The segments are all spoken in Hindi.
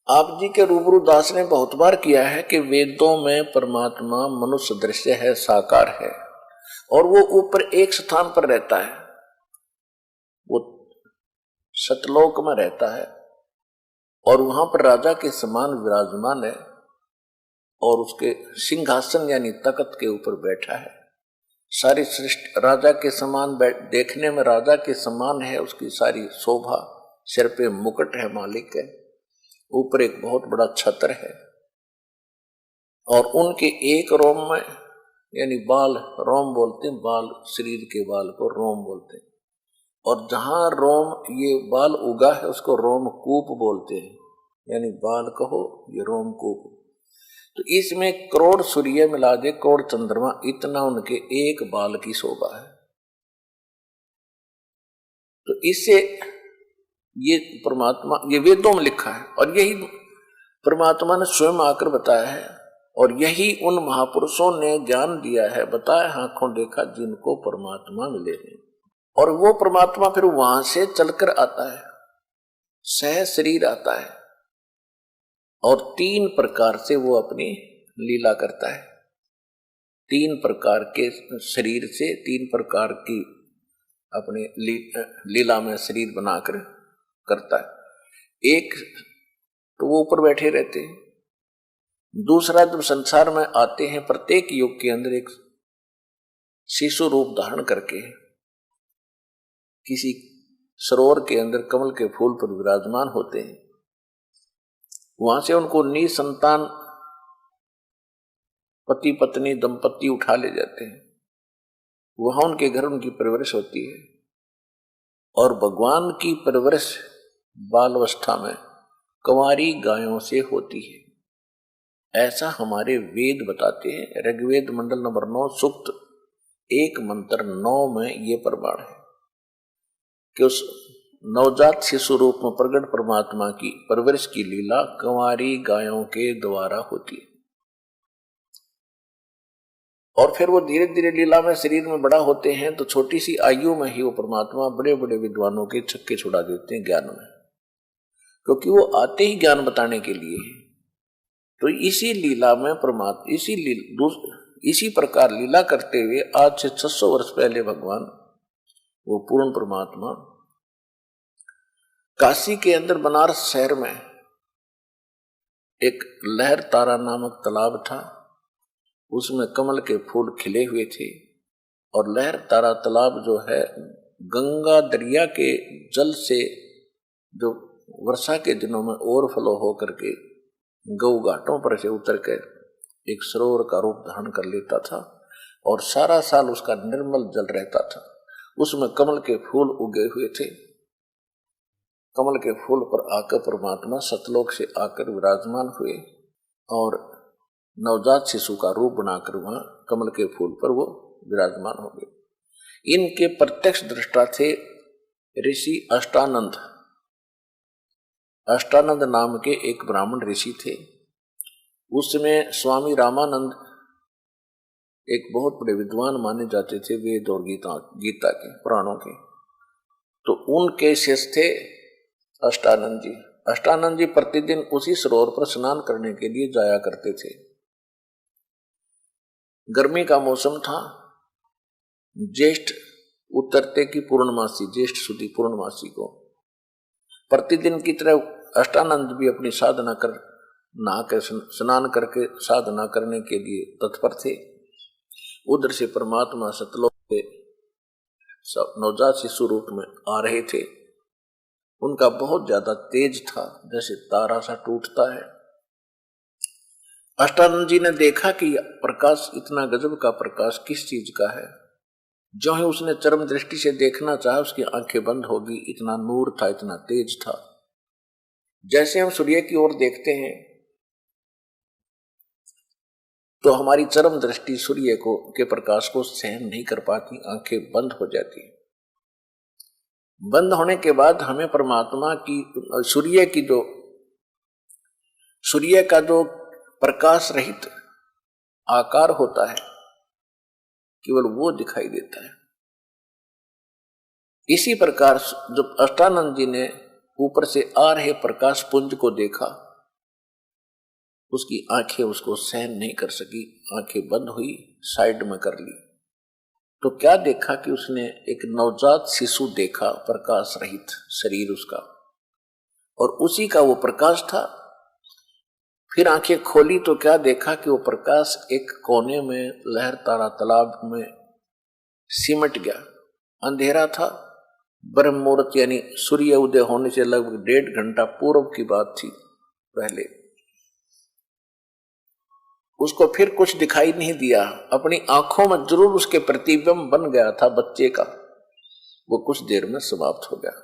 आप जी के रूबरू दास ने बहुत बार किया है कि वेदों में परमात्मा मनुष्य दृश्य है, साकार है, और वो ऊपर एक स्थान पर रहता है, वो सतलोक में रहता है और वहां पर राजा के समान विराजमान है और उसके सिंहासन यानी तख्त के ऊपर बैठा है। सारी सृष्टि राजा के समान देखने में राजा के समान है, उसकी सारी शोभा, सिर पे मुकुट है मालिक है, ऊपर एक बहुत बड़ा छत्र है और उनके एक रोम में यानी बाल, रोम बोलते हैं, बाल शरीर के बाल को रोम बोलते हैं, और जहां रोम ये बाल उगा है उसको रोम कूप बोलते हैं, यानी बाल कहो ये रोम कूप। तो इसमें करोड़ सूर्य मिला दे, करोड़ चंद्रमा, इतना उनके एक बाल की शोभा है। तो इससे ये परमात्मा, ये वेदों में लिखा है और यही परमात्मा ने स्वयं आकर बताया है और यही उन महापुरुषों ने ज्ञान दिया है, बताया आंखों देखा जिनको परमात्मा मिले हैं। और वो परमात्मा फिर वहां से चलकर आता है, सह शरीर आता है और 3 प्रकार से वो अपनी लीला करता है। 3 प्रकार के शरीर से 3 प्रकार की अपने लीला में शरीर बनाकर करता है। एक तो वो ऊपर बैठे रहते हैं, दूसरा जब संसार में आते हैं प्रत्येक युग के अंदर एक शिशु रूप धारण करके किसी सरोवर के अंदर कमल के फूल पर विराजमान होते हैं, वहां से उनको निसंतान पति पत्नी दंपति उठा ले जाते हैं, वहां उनके घर उनकी परवरिश होती है और भगवान की परवरिश बालावस्था में कंवारी गायों से होती है, ऐसा हमारे वेद बताते हैं। ऋग्वेद मंडल नंबर 9 सूक्त 1 मंत्र 9 में ये प्रमाण है कि उस नवजात शिशु रूप में प्रकट परमात्मा की परवरिश की लीला कंवारी गायों के द्वारा होती है और फिर वो धीरे धीरे लीला में शरीर में बड़ा होते हैं तो छोटी सी आयु में ही वो परमात्मा बड़े बड़े विद्वानों के छक्के छुड़ा देते हैं ज्ञान में, क्योंकि वो आते ही ज्ञान बताने के लिए है। तो इसी लीला में परमात्मा इसी प्रकार लीला करते हुए आज से 600 वर्ष पहले भगवान वो पूर्ण परमात्मा काशी के अंदर बनारस शहर में एक लहर तारा नामक तालाब था, उसमें कमल के फूल खिले हुए थे और लहर तारा तालाब जो है गंगा दरिया के जल से जो वर्षा के दिनों में ओवरफ्लो होकर के गौ घाटों पर से उतर कर एक सरोवर का रूप धारण कर लेता था और सारा साल उसका निर्मल जल रहता था। उसमें कमल के फूल उगे हुए थे, कमल के फूल पर आकर परमात्मा सतलोक से आकर विराजमान हुए और नवजात शिशु का रूप बनाकर वहां कमल के फूल पर वो विराजमान हो गए। इनके प्रत्यक्ष दृष्टा थे ऋषि अष्टानंद। अष्टानंद नाम के एक ब्राह्मण ऋषि थे, उसमें स्वामी रामानंद एक बहुत बड़े विद्वान माने जाते थे वेद और गीता के पुराणों के, तो उनके शिष्य थे अष्टानंद जी। अष्टानंद जी प्रतिदिन उसी सरोवर पर स्नान करने के लिए जाया करते थे। गर्मी का मौसम था, ज्येष्ठ उतरते की पूर्णमासी, ज्येष्ठ सुदी पूर्णमासी को प्रतिदिन की तरह अष्टानंद भी अपनी साधना कर नहा कर स्नान करके साधना करने के लिए तत्पर थे। उधर से परमात्मा सतलोक के नवजात शिशु रूप में आ रहे थे। उनका बहुत ज्यादा तेज था, जैसे तारा सा टूटता है। अष्टानंद जी ने देखा कि प्रकाश इतना गजब का प्रकाश किस चीज का है। जो ही उसने चरम दृष्टि से देखना चाहा उसकी आंखें बंद होगी, इतना नूर था, इतना तेज था। जैसे हम सूर्य की ओर देखते हैं तो हमारी चरम दृष्टि सूर्य को के प्रकाश को सहन नहीं कर पाती, आंखें बंद हो जाती। बंद होने के बाद हमें परमात्मा की सूर्य का जो प्रकाश रहित आकार होता है केवल वो दिखाई देता है। इसी प्रकार जब अष्टानंद जी ने ऊपर से आ रहे प्रकाश पुंज को देखा उसकी आंखें उसको सहन नहीं कर सकी, आंखें बंद हुई, साइड में कर ली। तो क्या देखा कि उसने एक नवजात शिशु देखा, प्रकाश रहित शरीर उसका, और उसी का वो प्रकाश था। फिर आंखें खोली तो क्या देखा कि वो प्रकाश एक कोने में लहरता तालाब में सिमट गया। अंधेरा था, ब्रह्म मुहूर्त यानी सूर्य उदय होने से लगभग 1.5 घंटा पूर्व की बात थी पहले। उसको फिर कुछ दिखाई नहीं दिया, अपनी आंखों में जरूर उसके प्रतिबिंब बन गया था बच्चे का, वो कुछ देर में समाप्त हो गया।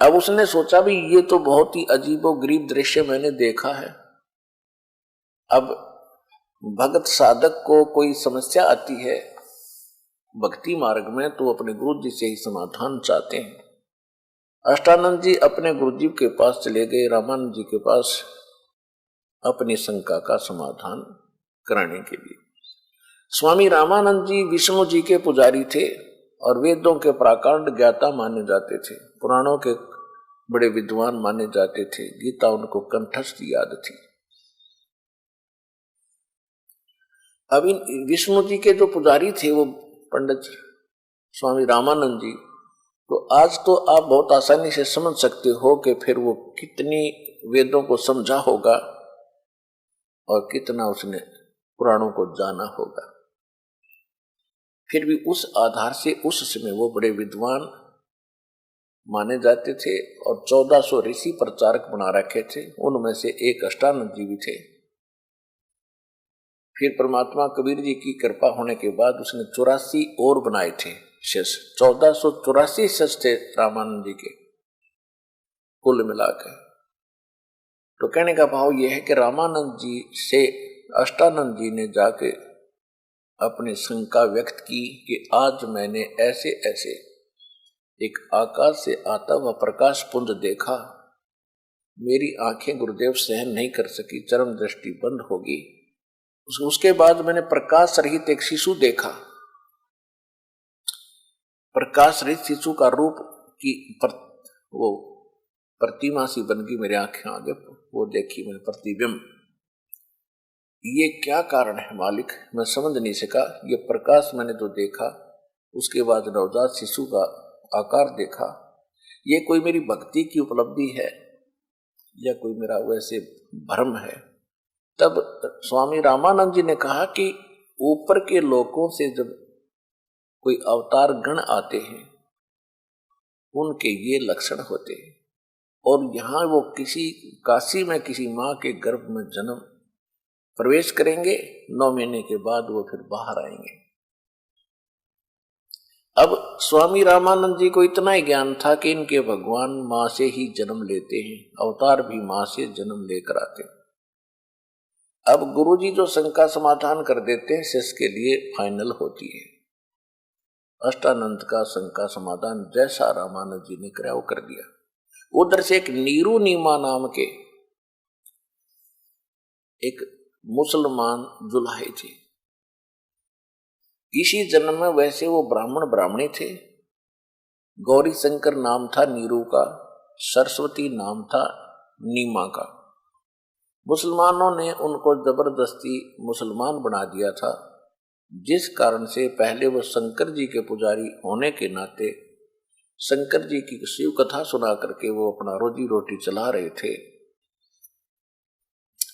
अब उसने सोचा भी ये तो बहुत ही अजीबोगरीब दृश्य मैंने देखा है। अब भगत साधक को कोई समस्या आती है भक्ति मार्ग में तो अपने गुरु जी से ही समाधान चाहते हैं। अष्टानंद जी अपने गुरु जी के पास चले गए, रामानंद जी के पास, अपनी शंका का समाधान कराने के लिए। स्वामी रामानंद जी विष्णु जी के पुजारी थे और वेदों के प्राकांड ज्ञाता माने जाते थे, पुराणों के बड़े विद्वान माने जाते थे, गीता उनको कंठस्थ याद थी। अब इन विष्णु जी के जो पुजारी थे वो पंडित स्वामी रामानंद जी, तो आज तो आप बहुत आसानी से समझ सकते हो कि फिर वो कितनी वेदों को समझा होगा और कितना उसने पुराणों को जाना होगा। फिर भी उस आधार से उस समय वो बड़े विद्वान माने जाते थे और 1400 ऋषि प्रचारक बना रखे थे, उनमें से एक अष्टानंद जी भी थे। फिर परमात्मा कबीर जी की कृपा होने के बाद उसने 84 और बनाए थे शिष्य, 1484 शिष्य थे रामानंद जी के कुल मिलाकर। तो कहने का भाव यह है कि रामानंद जी से अष्टानंद जी ने जाके अपनी शंका व्यक्त की कि आज मैंने ऐसे ऐसे एक आकाश से आता हुआ प्रकाश पुंज देखा, मेरी आंखें गुरुदेव सहन नहीं कर सकी, चरम दृष्टि बंद होगी। उसके बाद मैंने प्रकाश रहित एक शिशु देखा, प्रकाश रहित शिशु का रूप की वो प्रतिमा सी बन गई मेरे आंखें आगे, वो देखी मैंने प्रतिबिंब। ये क्या कारण है मालिक, मैं समझ नहीं सका। ये प्रकाश मैंने जो देखा, उसके बाद नवजात शिशु का आकार देखा, ये कोई मेरी भक्ति की उपलब्धि है या कोई मेरा वैसे भ्रम है। तब स्वामी रामानंद जी ने कहा कि ऊपर के लोकों से जब कोई अवतार गण आते हैं उनके ये लक्षण होते हैं, और यहाँ वो किसी काशी में किसी माँ के गर्भ में जन्म प्रवेश करेंगे, 9 महीने के बाद वो फिर बाहर आएंगे। अब स्वामी रामानंद जी को इतना ही ज्ञान था कि इनके भगवान माँ से ही जन्म लेते हैं, अवतार भी माँ से जन्म लेकर आते हैं। अब गुरु जी जो शंका समाधान कर देते हैं शिष्य के लिए फाइनल होती है। अष्टानंद का शंका समाधान जैसा रामानंद जी ने कराया वो कर दिया। उधर से एक नीरू नीमा नाम के एक मुसलमान जुलाहे थे, इसी जन्म में वैसे वो ब्राह्मणी थे। गौरी शंकर नाम था नीरू का, सरस्वती नाम था नीमा का। मुसलमानों ने उनको जबरदस्ती मुसलमान बना दिया था, जिस कारण से पहले वो शंकर जी के पुजारी होने के नाते शंकर जी की शिव कथा सुना करके वो अपना रोजी रोटी चला रहे थे।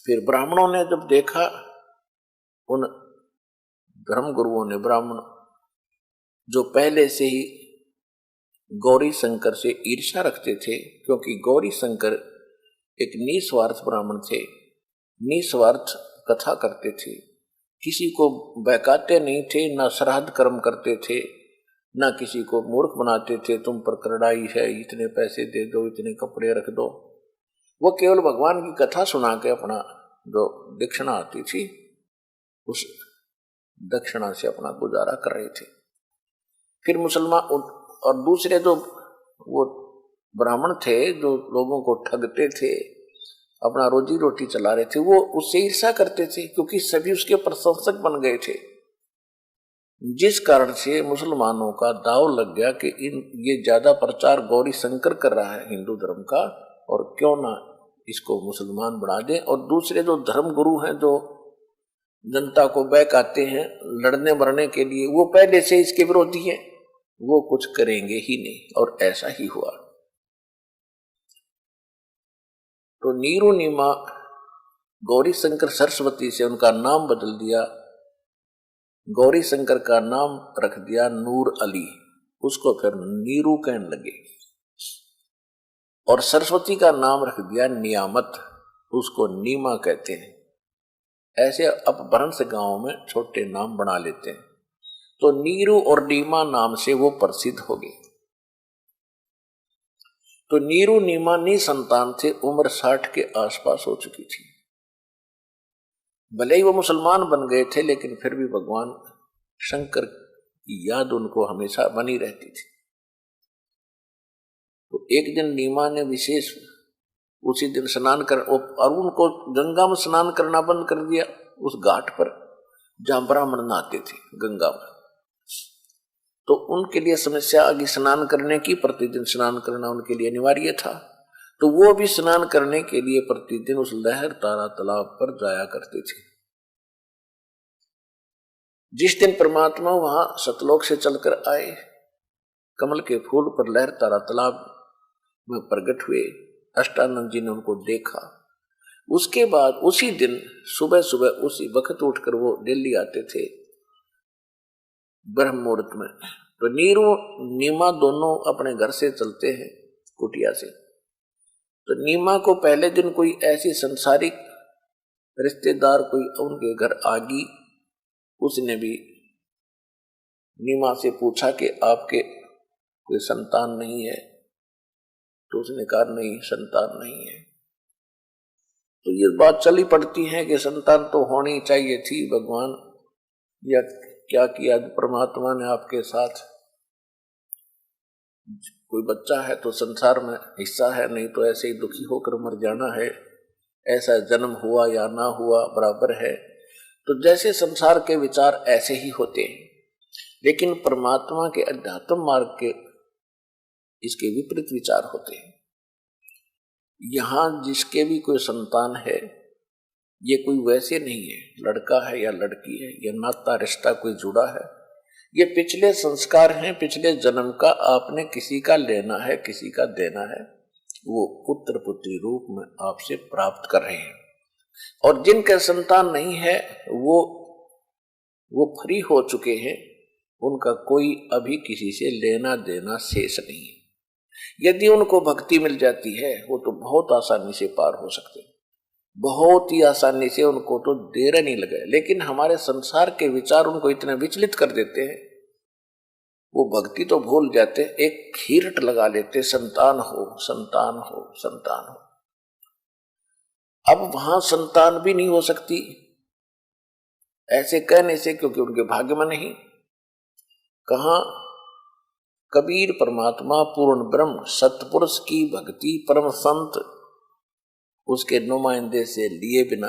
फिर ब्राह्मणों ने जब देखा, उन धर्म गुरुओं ने, ब्राह्मण जो पहले से ही गौरी शंकर से ईर्ष्या रखते थे, क्योंकि गौरी शंकर एक निस्वार्थ ब्राह्मण थे, निस्वार्थ कथा करते थे, किसी को बहकाते नहीं थे, ना श्राद्ध कर्म करते थे, ना किसी को मूर्ख बनाते थे, तुम पर करड़ाई है, इतने पैसे दे दो, इतने कपड़े रख दो। वो केवल भगवान की कथा सुना के अपना जो दक्षिणा आती थी उस दक्षिणा से अपना गुजारा कर रहे थे। फिर मुसलमान और दूसरे जो वो ब्राह्मण थे जो लोगों को ठगते थे, अपना रोजी रोटी चला रहे थे, वो उससे ईर्ष्या करते थे, क्योंकि सभी उसके प्रशंसक बन गए थे। जिस कारण से मुसलमानों का दाव लग गया कि ये ज्यादा प्रचार गौरी शंकर कर रहा है हिंदू धर्म का, और क्यों ना इसको मुसलमान बना दें, और दूसरे जो धर्म गुरु हैं जो जनता को बहकाते हैं लड़ने मरने के लिए, वो पहले से इसके विरोधी हैं, वो कुछ करेंगे ही नहीं। और ऐसा ही हुआ। तो नीरू नीमा गौरी शंकर सरस्वती से उनका नाम बदल दिया, गौरी शंकर का नाम रख दिया नूर अली, उसको फिर नीरू कहने लगे। और सरस्वती का नाम रख दिया नियामत, उसको नीमा कहते हैं। ऐसे अपभ्रंश गांव में छोटे नाम बना लेते हैं। तो नीरू और नीमा नाम से वो प्रसिद्ध हो गए। तो नीरू नीमा निसंतान थे, उम्र 60 के आसपास हो चुकी थी। भले ही वो मुसलमान बन गए थे, लेकिन फिर भी भगवान शंकर की याद उनको हमेशा बनी रहती थी। तो एक दिन नीमा ने विशेष उसी दिन स्नान कर, और उनको गंगा में स्नान करना बंद कर दिया, उस घाट पर जहां ब्राह्मण नहाते थे गंगा में। तो उनके लिए समस्या आ गई स्नान करने की, प्रतिदिन स्नान करना उनके लिए अनिवार्य था। तो वो भी स्नान करने के लिए प्रतिदिन उस लहर तारा तालाब पर जाया करते थे। जिस दिन परमात्मा वहां सतलोक से चलकर आए, कमल के फूल पर लहर तारा तालाब में प्रकट हुए, अष्टानंद जी ने उनको देखा। उसके बाद उसी दिन सुबह सुबह उसी वक्त उठकर वो दिल्ली आते थे ब्रह्म मुहूर्त में। तो नीरू नीमा दोनों अपने घर से चलते हैं कुटिया से। तो नीमा को पहले दिन कोई ऐसी संसारिक रिश्तेदार कोई उनके घर आ गई, उसने भी नीमा से पूछा कि आपके कोई संतान नहीं है? तो उसने कहा नहीं, संतान नहीं है। तो ये बात चली पड़ती है कि संतान तो होनी चाहिए थी, भगवान या क्या किया परमात्मा ने आपके साथ? कोई बच्चा है तो संसार में हिस्सा है, नहीं तो ऐसे ही दुखी होकर मर जाना है। ऐसा जन्म हुआ या ना हुआ बराबर है। तो जैसे संसार के विचार ऐसे ही होते हैं, लेकिन परमात्मा के अध्यात्म मार्ग के इसके विपरीत विचार होते हैं। यहां जिसके भी कोई संतान है, ये कोई वैसे नहीं है लड़का है या लड़की है, यह नाता रिश्ता कोई जुड़ा है। ये पिछले संस्कार हैं, पिछले जन्म का आपने किसी का लेना है, किसी का देना है, वो पुत्र पुत्री रूप में आपसे प्राप्त कर रहे हैं। और जिनके संतान नहीं है वो फ्री हो चुके हैं, उनका कोई अभी किसी से लेना देना शेष नहीं है। यदि उनको भक्ति मिल जाती है, वो तो बहुत आसानी से पार हो सकते हैं, बहुत ही आसानी से, उनको तो देर नहीं लगे। लेकिन हमारे संसार के विचार उनको इतने विचलित कर देते हैं, वो भक्ति तो भूल जाते, एक खीरट लगा लेते, संतान हो संतान हो संतान हो। अब वहां संतान भी नहीं हो सकती ऐसे कहने से, क्योंकि उनके भाग्य में नहीं। कहां कबीर परमात्मा पूर्ण ब्रह्म सतपुरुष की भक्ति परम संत उसके नुमाइंदे से लिए बिना,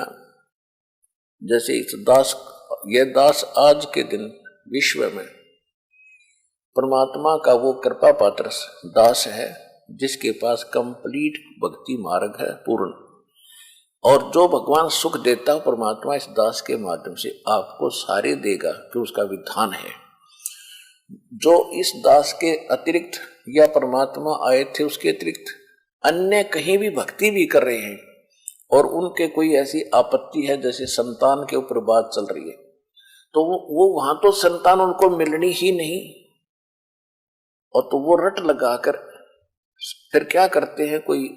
जैसे इस दास, यह दास आज के दिन विश्व में परमात्मा का वो कृपा पात्र दास है जिसके पास कंप्लीट भक्ति मार्ग है पूर्ण। और जो भगवान सुख देता है परमात्मा इस दास के माध्यम से आपको सारे देगा, कि उसका विधान है। जो इस दास के अतिरिक्त या परमात्मा आए थे उसके अतिरिक्त अन्य कहीं भी भक्ति भी कर रहे हैं, और उनके कोई ऐसी आपत्ति है जैसे संतान के ऊपर बात चल रही है, तो वो वहां तो संतान उनको मिलनी ही नहीं, और तो वो रट लगाकर फिर क्या करते हैं, कोई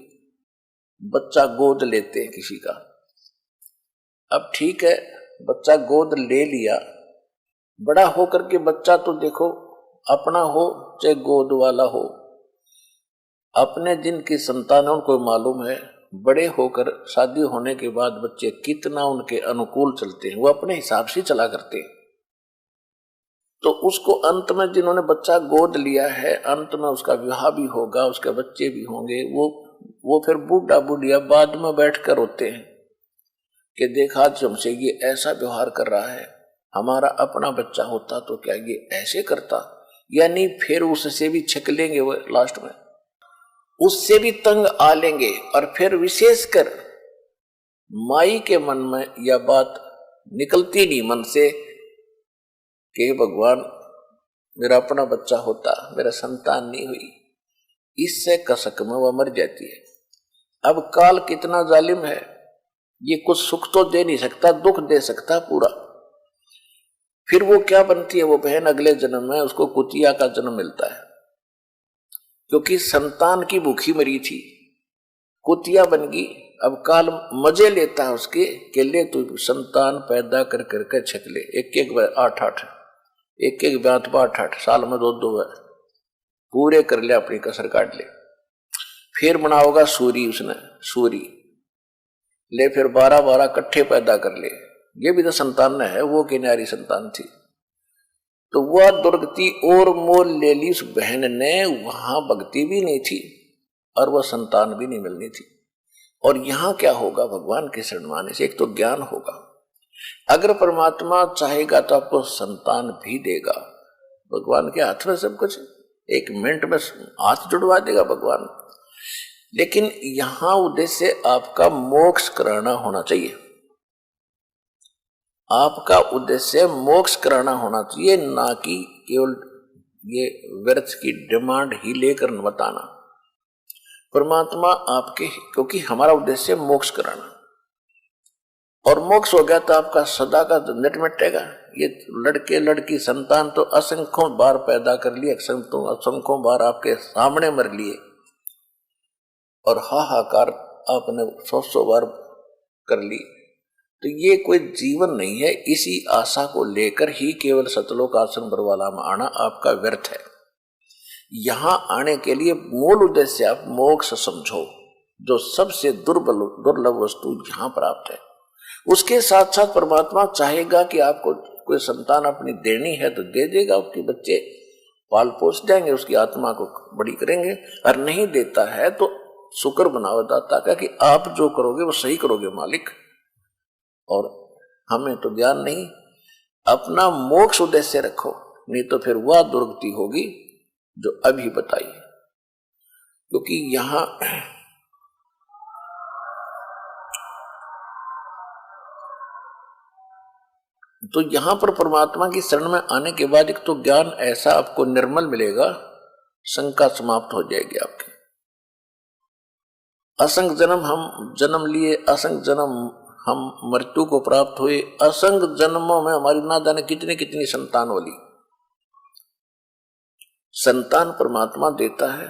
बच्चा गोद लेते हैं किसी का। अब ठीक है, बच्चा गोद ले लिया, बड़ा होकर के बच्चा तो देखो अपना हो चाहे गोद वाला हो, अपने जिनकी संतान है उनको मालूम है, बड़े होकर शादी होने के बाद बच्चे कितना उनके अनुकूल चलते हैं, वो अपने हिसाब से चला करते हैं। तो उसको अंत में जिन्होंने बच्चा गोद लिया है, अंत में उसका विवाह भी होगा, उसके बच्चे भी होंगे, वो फिर बूढ़ा बुढ़िया बाद में बैठकर रोते हैं कि देखा हमसे ये ऐसा व्यवहार कर रहा है, हमारा अपना बच्चा होता तो क्या ये ऐसे करता, यानी फिर उससे भी छिक लेंगे वो लास्ट में। उससे भी तंग आ लेंगे। और फिर विशेषकर माई के मन में यह बात निकलती नहीं मन से कि भगवान मेरा अपना बच्चा होता, मेरा संतान नहीं हुई, इससे कसक में वह मर जाती है। अब काल कितना जालिम है, ये कुछ सुख तो दे नहीं सकता, दुख दे सकता पूरा। फिर वो क्या बनती है वो बहन, अगले जन्म में उसको कुतिया का जन्म मिलता है, क्योंकि संतान की भूखी मरी थी, कुतिया बन गई। अब काल मजे लेता है उसके के ले तू संतान पैदा कर करके छक ले, एक एक 8-8 एक एक 8-8 साल में 2-2 पूरे कर ले, अपनी कसर काट ले। फिर बनाओगा सूरी, उसने सूरी ले, फिर 12-12 इकट्ठे पैदा कर ले, ये भी तो संतान है, वो किनारी संतान थी। तो वह दुर्गति और मोल ले ली उस बहन ने, वहां भक्ति भी नहीं थी और वह संतान भी नहीं मिलनी थी। और यहां क्या होगा, भगवान के शरण में आने से एक तो ज्ञान होगा, अगर परमात्मा चाहेगा तो आपको संतान भी देगा। भगवान के हाथ में सब कुछ, एक मिनट में हाथ जुड़वा देगा भगवान। लेकिन यहां उद्देश्य आपका मोक्ष कराना होना चाहिए, आपका उद्देश्य मोक्ष कराना होना चाहिए, ना कि केवल ये व्यर्थ की डिमांड ही लेकर बताना। परमात्मा आपके, क्योंकि हमारा उद्देश्य मोक्ष कराना, और मोक्ष हो गया तो आपका सदा का झंझट मिटेगा। ये लड़के लड़की संतान तो असंख्यों बार पैदा कर लिए, असंख्यों बार आपके सामने मर लिए, और हाहाकार आपने 100 बार कर ली। तो ये कोई जीवन नहीं है। इसी आशा को लेकर ही केवल सतलोक आश्रम बरवाला में आना आपका व्यर्थ है। यहां आने के लिए मूल उद्देश्य आप मोक्ष समझो, जो सबसे दुर्लभ वस्तु यहां प्राप्त है। उसके साथ साथ परमात्मा चाहेगा कि आपको कोई संतान अपनी देनी है तो दे देगा, उसके बच्चे पाल पोस देंगे, उसकी आत्मा को बड़ी करेंगे। और नहीं देता है तो शुक्र बनाओ दाता का कि आप जो करोगे वो सही करोगे मालिक, और हमें तो ज्ञान नहीं। अपना मोक्ष उद्देश्य रखो, नहीं तो फिर वह दुर्गति होगी जो अभी बताई। क्योंकि यहां तो यहां पर परमात्मा की शरण में आने के बाद एक तो ज्ञान ऐसा आपको निर्मल मिलेगा, शंका समाप्त हो जाएगी आपकी। असंख्य जन्म हम जन्म लिए, असंख्य जन्म हम मृत्यु को प्राप्त हुए, असंख्य जन्मों में हमारी ना जाने कितनी कितनी संतान होली। संतान परमात्मा देता है,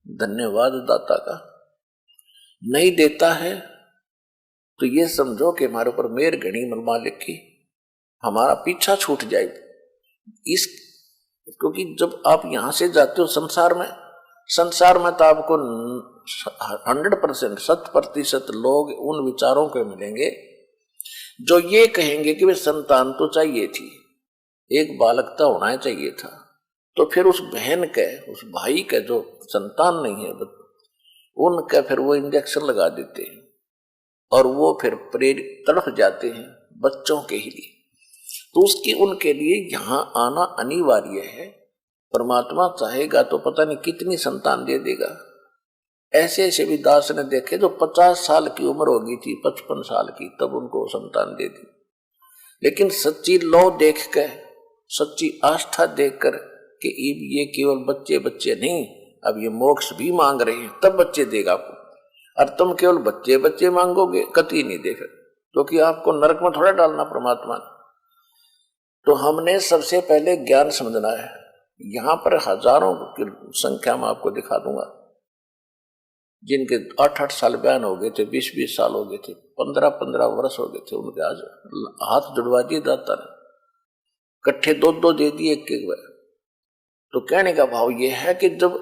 धन्यवाद दाता का। नहीं देता है तो ये समझो कि हमारे ऊपर मेर घनी मालिक की, हमारा पीछा छूट जाए। इस क्योंकि जब आप यहां से जाते हो संसार में तो आपको 100% 100% लोग उन विचारों के मिलेंगे जो ये कहेंगे कि वे संतान तो चाहिए थी, एक बालक तो होना चाहिए था। तो फिर उस बहन के, उस भाई के जो संतान नहीं है, उनका फिर वो इंजेक्शन लगा देते हैं और वो फिर प्रेरित तड़फ जाते हैं बच्चों के ही लिए। तो उसकी उनके लिए यहां आना अनिवार्य है। परमात्मा चाहेगा तो पता नहीं कितनी संतान दे देगा। ऐसे ऐसे भी दास ने देखे जो 50 साल की उम्र हो गई थी, 55 साल की, तब उनको संतान दे दी। लेकिन सच्ची लौ देख कर, सच्ची आस्था देखकर कि ये केवल बच्चे बच्चे नहीं, अब ये मोक्ष भी मांग रहे हैं, तब बच्चे देगा आपको। और तुम केवल बच्चे बच्चे मांगोगे, कतई नहीं देगा, क्योंकि आपको नरक में थोड़ा डालना परमात्मा। तो हमने सबसे पहले ज्ञान समझना है। यहां पर हजारों की संख्या में आपको दिखा दूंगा जिनके 8-8 साल बयान हो गए थे, 20-20 साल हो गए थे, 15-15 वर्ष हो गए थे, उनके आज हाथ जुड़वा दिए दाता ने, इकट्ठे 2-2 दे दिए एक बार। तो कहने का भाव यह है कि जब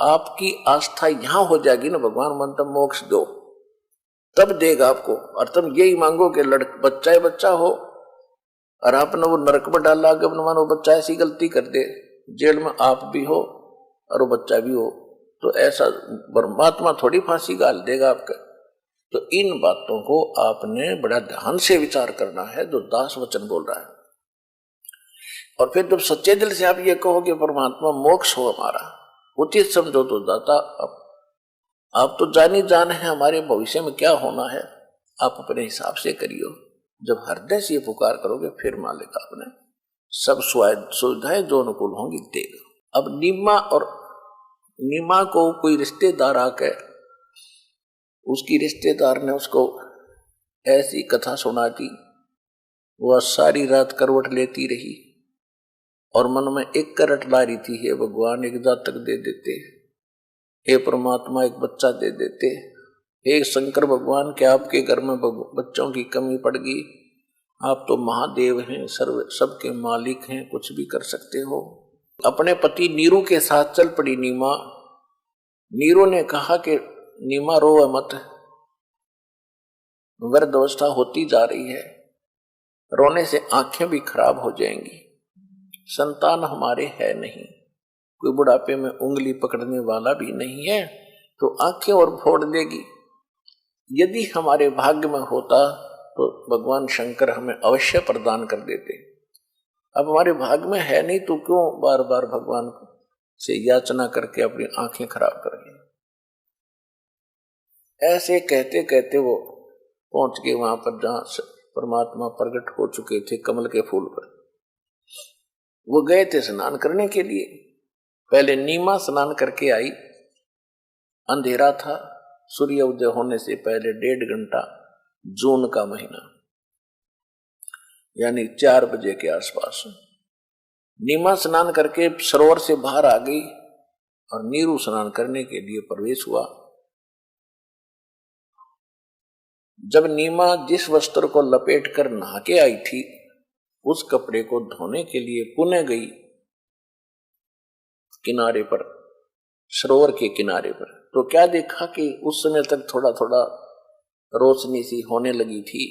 आपकी आस्था यहां हो जाएगी ना, भगवान मन तब मोक्ष दो, तब देगा आपको। और तुम यही मांगो कि बच्चा ही बच्चा हो, और आपने वो नरक में डाला कि अपने मानो बच्चा ऐसी गलती कर दे, जेल में आप भी हो और वो बच्चा भी हो, तो ऐसा परमात्मा थोड़ी फांसी गाल देगा आपका। तो इन बातों को आपने बड़ा ध्यान से विचार करना है जो दास वचन बोल रहा है। और फिर जब सच्चे दिल से आप ये कहो कि परमात्मा मोक्ष हो हमारा, उचित समझो तो दाता आप तो जानी जान है हमारे भविष्य में क्या होना है, आप अपने हिसाब से करियो। जब हृदय से ये पुकार करोगे फिर मालिक आपने सब सुविधाएं जो अनुकूल होंगी देगा। अब नीमा को कोई रिश्तेदार आकर, उसकी रिश्तेदार ने उसको ऐसी कथा सुना दी, वह सारी रात करवट लेती रही और मन में एक करट ला रही थी, हे भगवान एक जातक दे देते, हे परमात्मा एक बच्चा दे देते, हे शंकर भगवान क्या आपके घर में बच्चों की कमी पड़ गई, आप तो महादेव हैं, सबके मालिक हैं, कुछ भी कर सकते हो। अपने पति नीरू के साथ चल पड़ी नीमा। नीरू ने कहा कि नीमा रो मत, वृद्धावस्था होती जा रही है, रोने से आंखें भी खराब हो जाएंगी, संतान हमारे है नहीं, कोई बुढ़ापे में उंगली पकड़ने वाला भी नहीं है, तो आंखें और फोड़ देगी। यदि हमारे भाग्य में होता तो भगवान शंकर हमें अवश्य प्रदान कर देते। अब हमारे भाग्य में है नहीं तो क्यों बार बार भगवान से याचना करके अपनी आंखें खराब करेंगे। ऐसे कहते कहते वो पहुंच गए वहां पर जहां परमात्मा प्रकट हो चुके थे, कमल के फूल पर। वो गए थे स्नान करने के लिए। पहले नीमा स्नान करके आई, अंधेरा था, सूर्य उदय होने से पहले 1.5 घंटा, जून का महीना यानी 4 बजे के आसपास नीमा स्नान करके सरोवर से बाहर आ गई और नीरू स्नान करने के लिए प्रवेश हुआ। जब नीमा जिस वस्त्र को लपेट कर नहा के आई थी, उस कपड़े को धोने के लिए पुनः गई किनारे पर, सरोवर के किनारे पर, तो क्या देखा कि उस समय तक थोड़ा थोड़ा रोशनी सी होने लगी थी।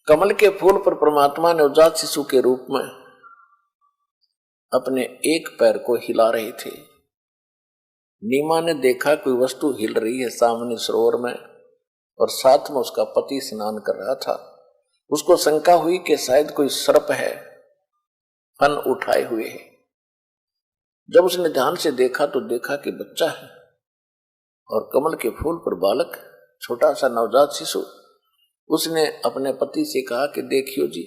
कमल के फूल पर परमात्मा ने नवजात शिशु के रूप में अपने एक पैर को हिला रहे थे। नीमा ने देखा कोई वस्तु हिल रही है सामने सरोवर में, और साथ में उसका पति स्नान कर रहा था। उसको शंका हुई कि शायद कोई सर्प है, फन उठाए हुए है। जब उसने ध्यान से देखा तो देखा कि बच्चा है और कमल के फूल पर बालक, छोटा सा नवजात शिशु। उसने अपने पति से कहा कि देखियो जी,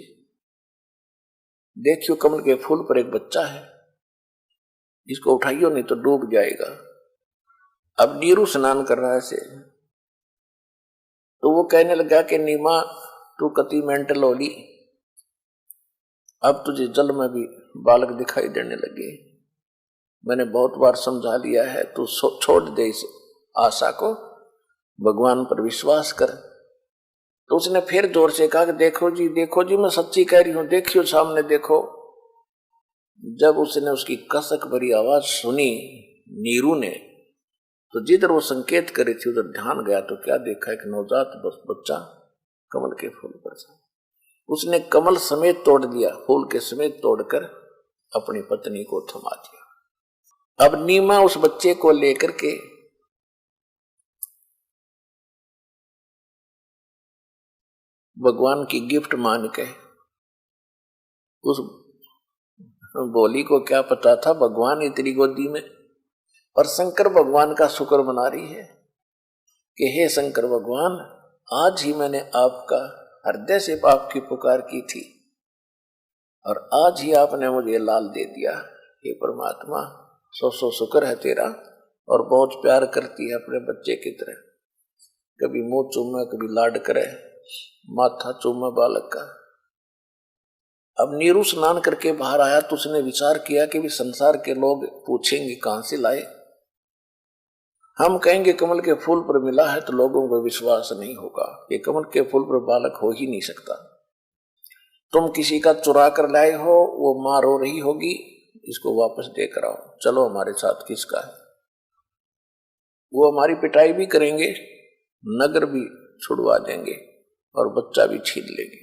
देखियो कमल के फूल पर एक बच्चा है, इसको उठाइयो नहीं तो डूब जाएगा। अब नीरू स्नान कर रहा है से, तो वो कहने लगा कि नीमा तू कति मेंटल होली, अब तुझे जल में भी बालक दिखाई देने लगे। मैंने बहुत बार समझा लिया है, तू छोड़ दे इस आशा को, भगवान पर विश्वास कर। तो उसने फिर जोर से कहा कि देखो जी मैं सच्ची कह रही हूं, देखियो सामने देखो। जब उसने उसकी कसक भरी आवाज सुनी नीरू ने, तो जिधर वो संकेत करे थी उधर ध्यान गया तो क्या देखा, एक नवजात बच्चा कमल के फूल पर था। उसने कमल समेत तोड़ दिया, फूल के समेत तोड़कर अपनी पत्नी को थमा दिया। अब नीमा उस बच्चे को लेकर के भगवान की गिफ्ट मान के, उस बोली को क्या पता था भगवान इतनी गोदी में, और शंकर भगवान का शुक्र मना रही है कि हे शंकर भगवान, आज ही मैंने आपका हृदय से आपकी पुकार की थी और आज ही आपने मुझे लाल दे दिया। हे परमात्मा, सौ शुक्र है तेरा। और बहुत प्यार करती है अपने बच्चे की तरह, कभी मुंह चूमे, कभी लाड करे, माथा चूमे बालक का। अब नीरू स्नान करके बाहर आया तो उसने विचार किया कि भी संसार के लोग पूछेंगे कहां से लाए। हम कहेंगे कमल के फूल पर मिला है तो लोगों को विश्वास नहीं होगा, ये कमल के फूल पर बालक हो ही नहीं सकता। तुम किसी का चुरा कर लाए हो, वो मां रो रही होगी, इसको वापस देकर आओ, चलो हमारे साथ किसका है। वो हमारी पिटाई भी करेंगे, नगर भी छुड़वा देंगे और बच्चा भी छीन लेंगे,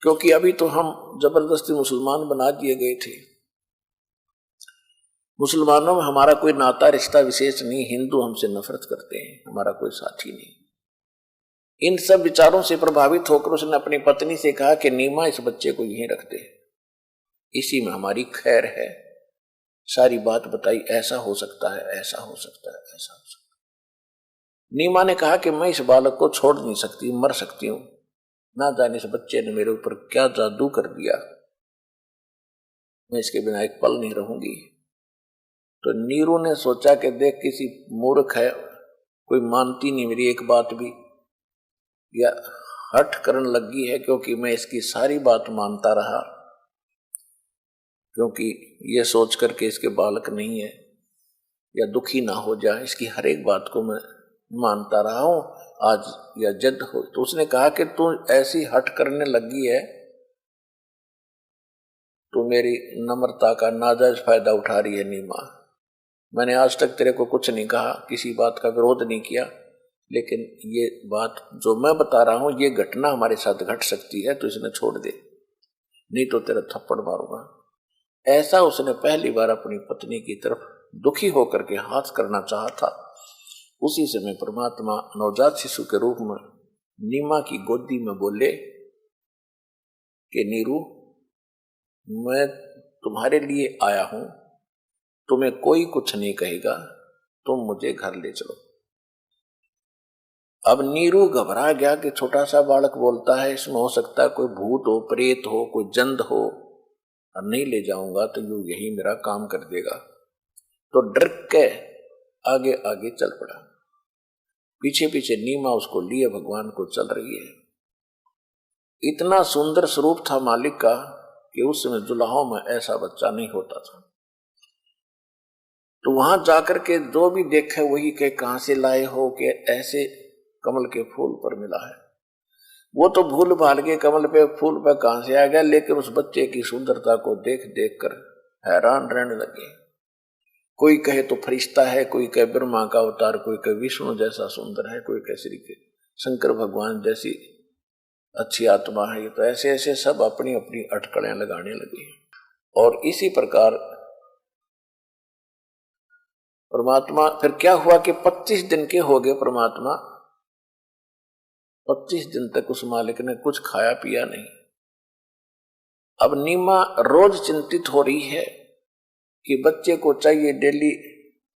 क्योंकि अभी तो हम जबरदस्ती मुसलमान बना दिए गए थे। मुसलमानों में हमारा कोई नाता रिश्ता विशेष नहीं, हिंदू हमसे नफरत करते हैं, हमारा कोई साथी नहीं। इन सब विचारों से प्रभावित होकर उसने अपनी पत्नी से कहा कि नीमा इस बच्चे को यहीं रख दे, इसी में हमारी खैर है। सारी बात बताई, ऐसा हो सकता है, ऐसा हो सकता है, ऐसा हो सकता है। नीमा ने कहा कि मैं इस बालक को छोड़ नहीं सकती, मर सकती हूं, ना जाने इस बच्चे ने मेरे ऊपर क्या जादू कर दिया, मैं इसके बिना एक पल नहीं रहूंगी। तो नीरू ने सोचा कि देख किसी मूर्ख है, कोई मानती नहीं मेरी एक बात भी, या हठ करने लगी है क्योंकि मैं इसकी सारी बात मानता रहा, क्योंकि ये सोच करके इसके बालक नहीं है या दुखी ना हो जाए, इसकी हर एक बात को मैं मानता रहा हूं, आज या जद हो। तो उसने कहा कि तू ऐसी हठ करने लगी है, तू मेरी नम्रता का नाजायज फायदा उठा रही है नीमा। मैंने आज तक तेरे को कुछ नहीं कहा, किसी बात का विरोध नहीं किया, लेकिन ये बात जो मैं बता रहा हूं, ये घटना हमारे साथ घट सकती है, तो इसने छोड़ दे, नहीं तो तेरा थप्पड़ मारूंगा। ऐसा उसने पहली बार अपनी पत्नी की तरफ दुखी होकर के हाथ करना चाहा था। उसी समय परमात्मा नवजात शिशु के रूप में नीमा की गोदी में बोले कि नीरू, मैं तुम्हारे लिए आया हूं, तुम्हें कोई कुछ नहीं कहेगा, तुम मुझे घर ले चलो। अब नीरू घबरा गया कि छोटा सा बालक बोलता है, इसमें हो सकता है कोई भूत हो, प्रेत हो, कोई जंद हो, और नहीं ले जाऊंगा तो यू यही मेरा काम कर देगा। तो डर के आगे आगे चल पड़ा, पीछे पीछे नीमा उसको लिए भगवान को चल रही है। इतना सुंदर स्वरूप था मालिक का कि उस समय जुलाहों में ऐसा बच्चा नहीं होता था। तो वहां जाकर के जो भी देखे वही के कहां से लाए हो, कि ऐसे कमल के फूल पर मिला है। वो तो भूल भाल के कमल पे फूल पे कहां से आ गया, लेकिन उस बच्चे की सुंदरता को देख देख कर हैरान रहने लगे। कोई कहे तो फरिश्ता है, कोई कहे ब्रह्मा का अवतार, कोई कहे विष्णु जैसा सुंदर है, कोई कहे श्री के शंकर भगवान जैसी अच्छी आत्मा है। तो ऐसे ऐसे सब अपनी अपनी अटकलें लगाने लगे। और इसी प्रकार परमात्मा, फिर क्या हुआ कि 25 दिन के हो गए परमात्मा, 25 दिन तक उस मालिक ने कुछ खाया पिया नहीं। अब नीमा रोज चिंतित हो रही है कि बच्चे को चाहिए डेली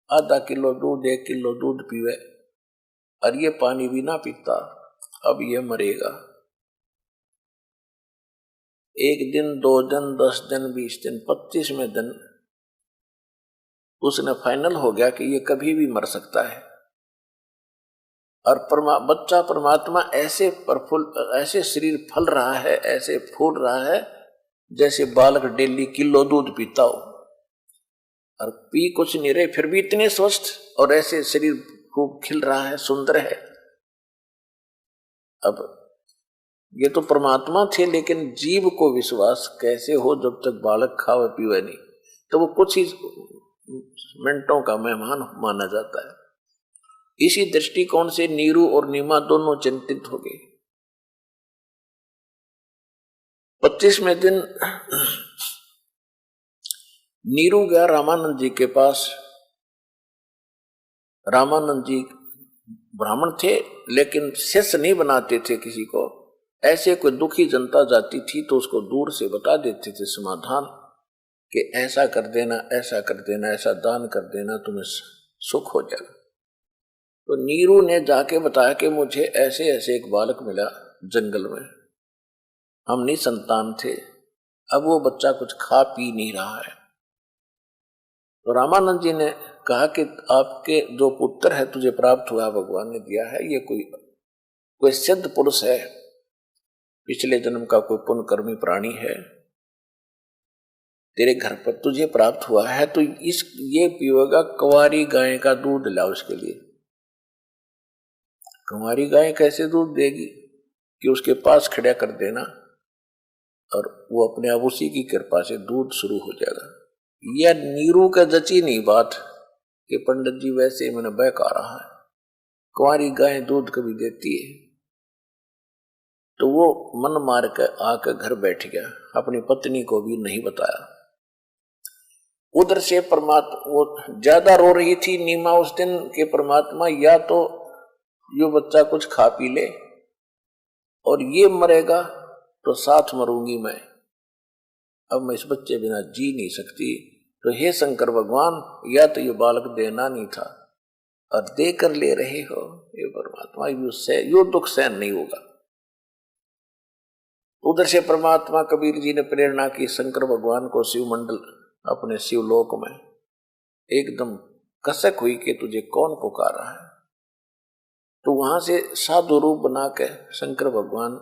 आधा किलो दूध, 1 किलो दूध पीवे, और ये पानी भी ना पीता, अब ये मरेगा। 1 दिन, 2 दिन, 10 दिन, 20 दिन, 25वें दिन उसने फाइनल हो गया कि ये कभी भी मर सकता है। और बच्चा परमात्मा ऐसे ऐसे शरीर फल रहा है, ऐसे फूल रहा है जैसे बालक डेली किलो दूध पीता हो, और पी कुछ नहीं रहे, फिर भी इतने स्वस्थ और ऐसे शरीर खूब खिल रहा है, सुंदर है। अब ये तो परमात्मा थे, लेकिन जीव को विश्वास कैसे हो जब तक बालक खावे पीवे नहीं, तो वो कुछ ही मिनटों का मेहमान माना जाता है। इसी दृष्टिकोण से नीरू और नीमा दोनों चिंतित हो गए। 25वें दिन नीरू गया रामानंद जी के पास। रामानंद जी ब्राह्मण थे, लेकिन शिष्य नहीं बनाते थे किसी को। ऐसे कोई दुखी जनता जाती थी तो उसको दूर से बता देते थे समाधान, कि ऐसा कर देना, ऐसा कर देना, ऐसा दान कर देना, तुम्हें सुख हो जाएगा। तो नीरू ने जाके बताया कि मुझे ऐसे ऐसे एक बालक मिला जंगल में, हम निसंतान थे, अब वो बच्चा कुछ खा पी नहीं रहा है। तो रामानंद जी ने कहा कि आपके जो पुत्र है तुझे प्राप्त हुआ, भगवान ने दिया है, ये कोई सिद्ध पुरुष है, पिछले जन्म का कोई पुण्यकर्मी प्राणी है, तेरे घर पर तुझे प्राप्त हुआ है, तो ये पिएगा कुंवारी गाय का दूध लाओ उसके लिए। कुंवारी गाय कैसे दूध देगी, कि उसके पास खड़ा कर देना और वो अपने आप उसी की कृपा से दूध शुरू हो जाएगा। यह नीरू का जची नहीं बात कि पंडित जी वैसे मैंने बहका रहा है, कुंवारी गाय दूध कभी देती है। तो वो मन मार कर आकर घर बैठ गया, अपनी पत्नी को भी नहीं बताया। उधर से परमात्मा, वो ज्यादा रो रही थी नीमा उस दिन के परमात्मा, या तो यो बच्चा कुछ खा पी ले और ये मरेगा तो साथ मरूंगी मैं, अब मैं इस बच्चे बिना जी नहीं सकती, तो हे शंकर भगवान, या तो ये बालक देना नहीं था और दे कर ले रहे हो, ये परमात्मा यो दुख सहन नहीं होगा। उधर से परमात्मा कबीर जी ने प्रेरणा की शंकर भगवान को शिव मंडल अपने शिवलोक में एकदम कसक हुई कि तुझे कौन पुकारा है। तो वहां से साधु रूप बना के शंकर भगवान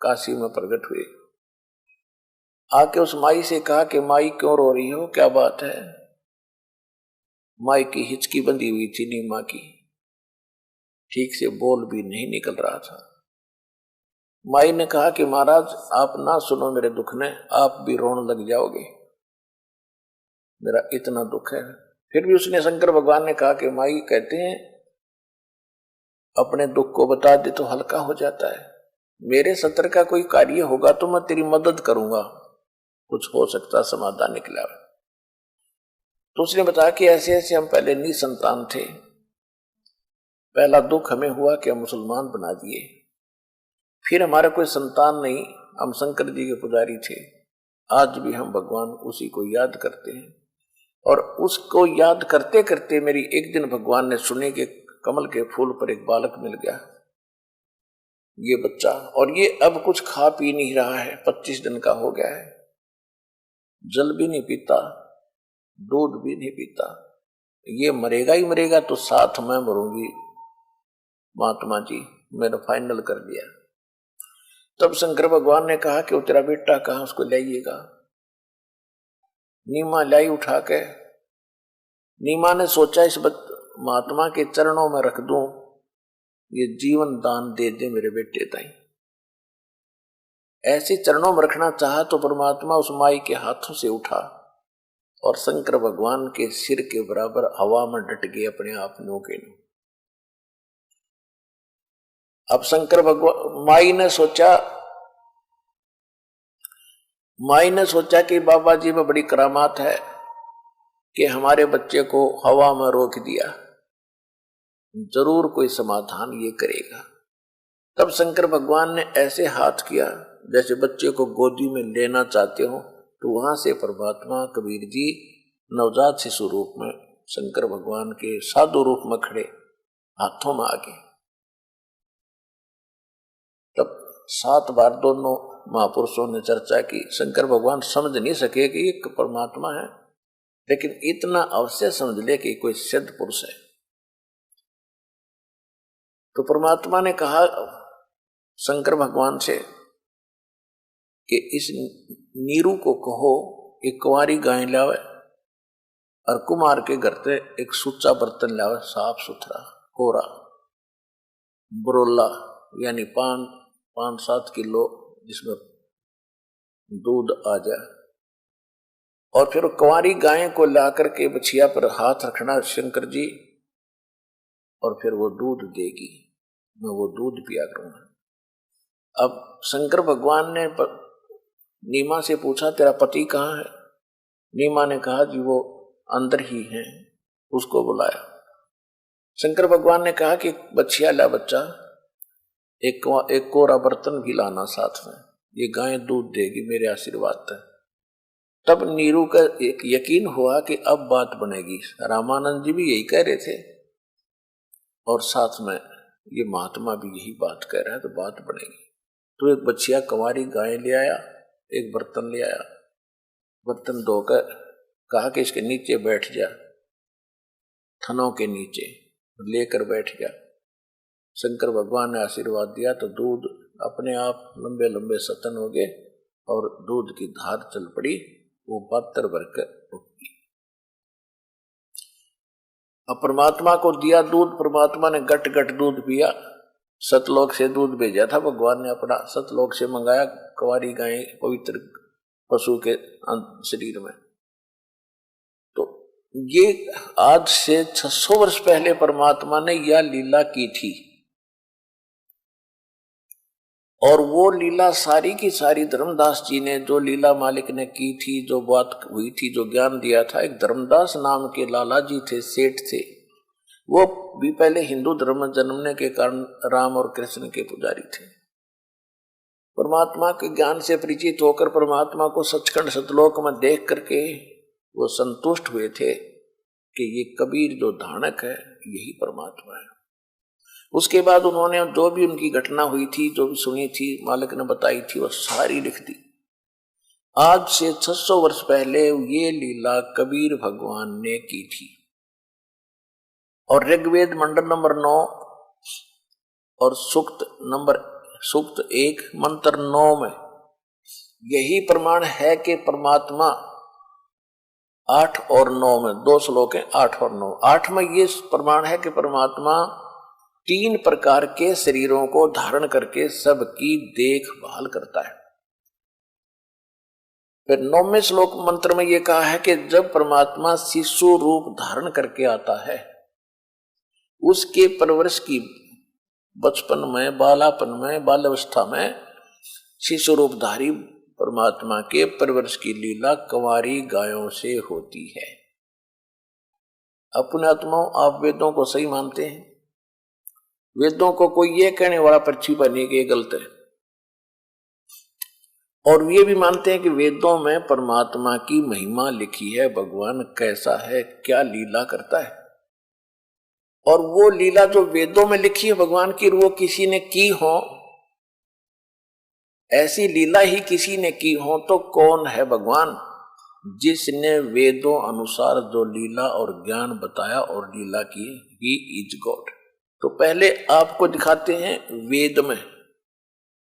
काशी में प्रकट हुए। आके उस माई से कहा कि माई क्यों रो रही हो, क्या बात है। माई की हिचकी बंधी हुई थी नीमा की, ठीक से बोल भी नहीं निकल रहा था। माई ने कहा कि महाराज आप ना सुनो मेरे दुख ने, आप भी रोने लग जाओगे, मेरा इतना दुख है। फिर भी उसने शंकर भगवान ने कहा कि माई कहते हैं अपने दुख को बता दे तो हल्का हो जाता है, मेरे सत्र का कोई कार्य होगा तो मैं तेरी मदद करूंगा, कुछ हो सकता समाधान निकला। तो उसने बताया कि ऐसे ऐसे हम पहले निसंतान थे, पहला दुख हमें हुआ कि हम मुसलमान बना दिए, फिर हमारा कोई संतान नहीं, हम शंकर जी के पुजारी थे, आज भी हम भगवान उसी को याद करते हैं। और उसको याद करते करते मेरी एक दिन भगवान ने सुने कि कमल के फूल पर एक बालक मिल गया, ये बच्चा, और ये अब कुछ खा पी नहीं रहा है, 25 दिन का हो गया है, जल भी नहीं पीता, दूध भी नहीं पीता, ये मरेगा ही मरेगा तो साथ मैं मरूंगी, महात्मा जी मैंने फाइनल कर दिया। तब शंकर भगवान ने कहा कि वो तेरा बेटा कहाँ, उसको लाइएगा। नीमा लाई उठा के, नीमा ने सोचा इस महात्मा के चरणों में रख दूं, ये जीवन दान दे दे मेरे बेटे ताई। ऐसे चरणों में रखना चाहा तो परमात्मा उस माई के हाथों से उठा और शंकर भगवान के सिर के बराबर हवा में डट गए अपने आप नो के नो। अब शंकर भगवान माई ने सोचा कि बाबा जी में बड़ी करामात है कि हमारे बच्चे को हवा में रोक दिया, जरूर कोई समाधान ये करेगा। तब शंकर भगवान ने ऐसे हाथ किया जैसे बच्चे को गोदी में लेना चाहते हो, तो वहां से परमात्मा कबीर जी नवजात शिशु रूप में शंकर भगवान के साधु रूप में खड़े हाथों में आ गए। तब 7 बार दोनों महापुरुषों ने चर्चा की। शंकर भगवान समझ नहीं सके कि ये परमात्मा है, लेकिन इतना अवश्य समझ ले कि कोई सिद्ध पुरुष है। तो परमात्मा ने कहा शंकर भगवान से कि इस नीरू को कहो एक कुंवारी गाय लावे और कुमार के घर से एक सुच्चा बर्तन लावे, साफ सुथरा कोरा बरोला, यानी 5-7 किलो जिसमें दूध आ जाए। और फिर कुंवारी गाय को ला करके बछिया पर हाथ रखना शंकर जी, और फिर वो दूध देगी, मैं वो दूध पिया करूंगा। अब शंकर भगवान ने नीमा से पूछा तेरा पति कहाँ है। नीमा ने कहा जी वो अंदर ही है, उसको बुलाया। शंकर भगवान ने कहा कि बछिया ला बच्चा, एक कोरा बर्तन भी लाना साथ में, ये गाय दूध देगी मेरे आशीर्वाद तक। तब नीरू का एक यकीन हुआ कि अब बात बनेगी। रामानंद जी भी यही कह रहे थे और साथ में ये महात्मा भी यही बात कह रहा है, तो बात बनेगी। तो एक बच्चिया कुंवारी गाय ले आया, एक बर्तन ले आया, बर्तन धोकर कहा कि इसके नीचे बैठ जा, थनों के नीचे लेकर बैठ गया। शंकर भगवान ने आशीर्वाद दिया तो दूध अपने आप लंबे लंबे सतन हो गए और दूध की धार चल पड़ी, वो पात्र भरकर उठी। अब परमात्मा को दिया दूध, परमात्मा ने गट गट दूध पिया। सतलोक से दूध भेजा था भगवान ने, अपना सतलोक से मंगाया कुंवारी गाय पवित्र पशु के शरीर में। तो ये आज से 600 वर्ष पहले परमात्मा ने यह लीला की थी, और वो लीला सारी की सारी धर्मदास जी ने, जो लीला मालिक ने की थी, जो बात हुई थी, जो ज्ञान दिया था। एक धर्मदास नाम के लाला जी थे, सेठ थे, वो भी पहले हिंदू धर्म में जन्मने के कारण राम और कृष्ण के पुजारी थे। परमात्मा के ज्ञान से परिचित होकर परमात्मा को सचखंड सतलोक में देख करके वो संतुष्ट हुए थे कि ये कबीर जो धानक है यही परमात्मा है। उसके बाद उन्होंने जो भी उनकी घटना हुई थी, जो भी सुनी थी, मालिक ने बताई थी, वो सारी लिख दी। आज से 600 वर्ष पहले ये लीला कबीर भगवान ने की थी। और ऋग्वेद मंडल नंबर 9 और सूक्त 1 मंत्र 9 में यही प्रमाण है कि परमात्मा 8 और 9 में 2 श्लोक है, 8 और 9। 8 में ये प्रमाण है कि परमात्मा 3 प्रकार के शरीरों को धारण करके सबकी देखभाल करता है। फिर 9वें श्लोक मंत्र में यह कहा है कि जब परमात्मा शिशु रूप धारण करके आता है, उसके परवरिश की बचपन में, बालापन में, बाल्यावस्था में शिशु रूपधारी परमात्मा के परवरिश की लीला कंवारी गायों से होती है। अपने आत्माओं, आप वेदों को सही मानते हैं? वेदों को कोई ये कहने वाला पृथ्वी पर नहीं कि ये गलत है। और ये भी मानते हैं कि वेदों में परमात्मा की महिमा लिखी है, भगवान कैसा है, क्या लीला करता है। और वो लीला जो वेदों में लिखी है भगवान की, वो किसी ने की हो, ऐसी लीला ही किसी ने की हो, तो कौन है भगवान? जिसने वेदों अनुसार जो लीला और ज्ञान बताया और लीला की, ही इज गॉड। तो पहले आपको दिखाते हैं वेद में,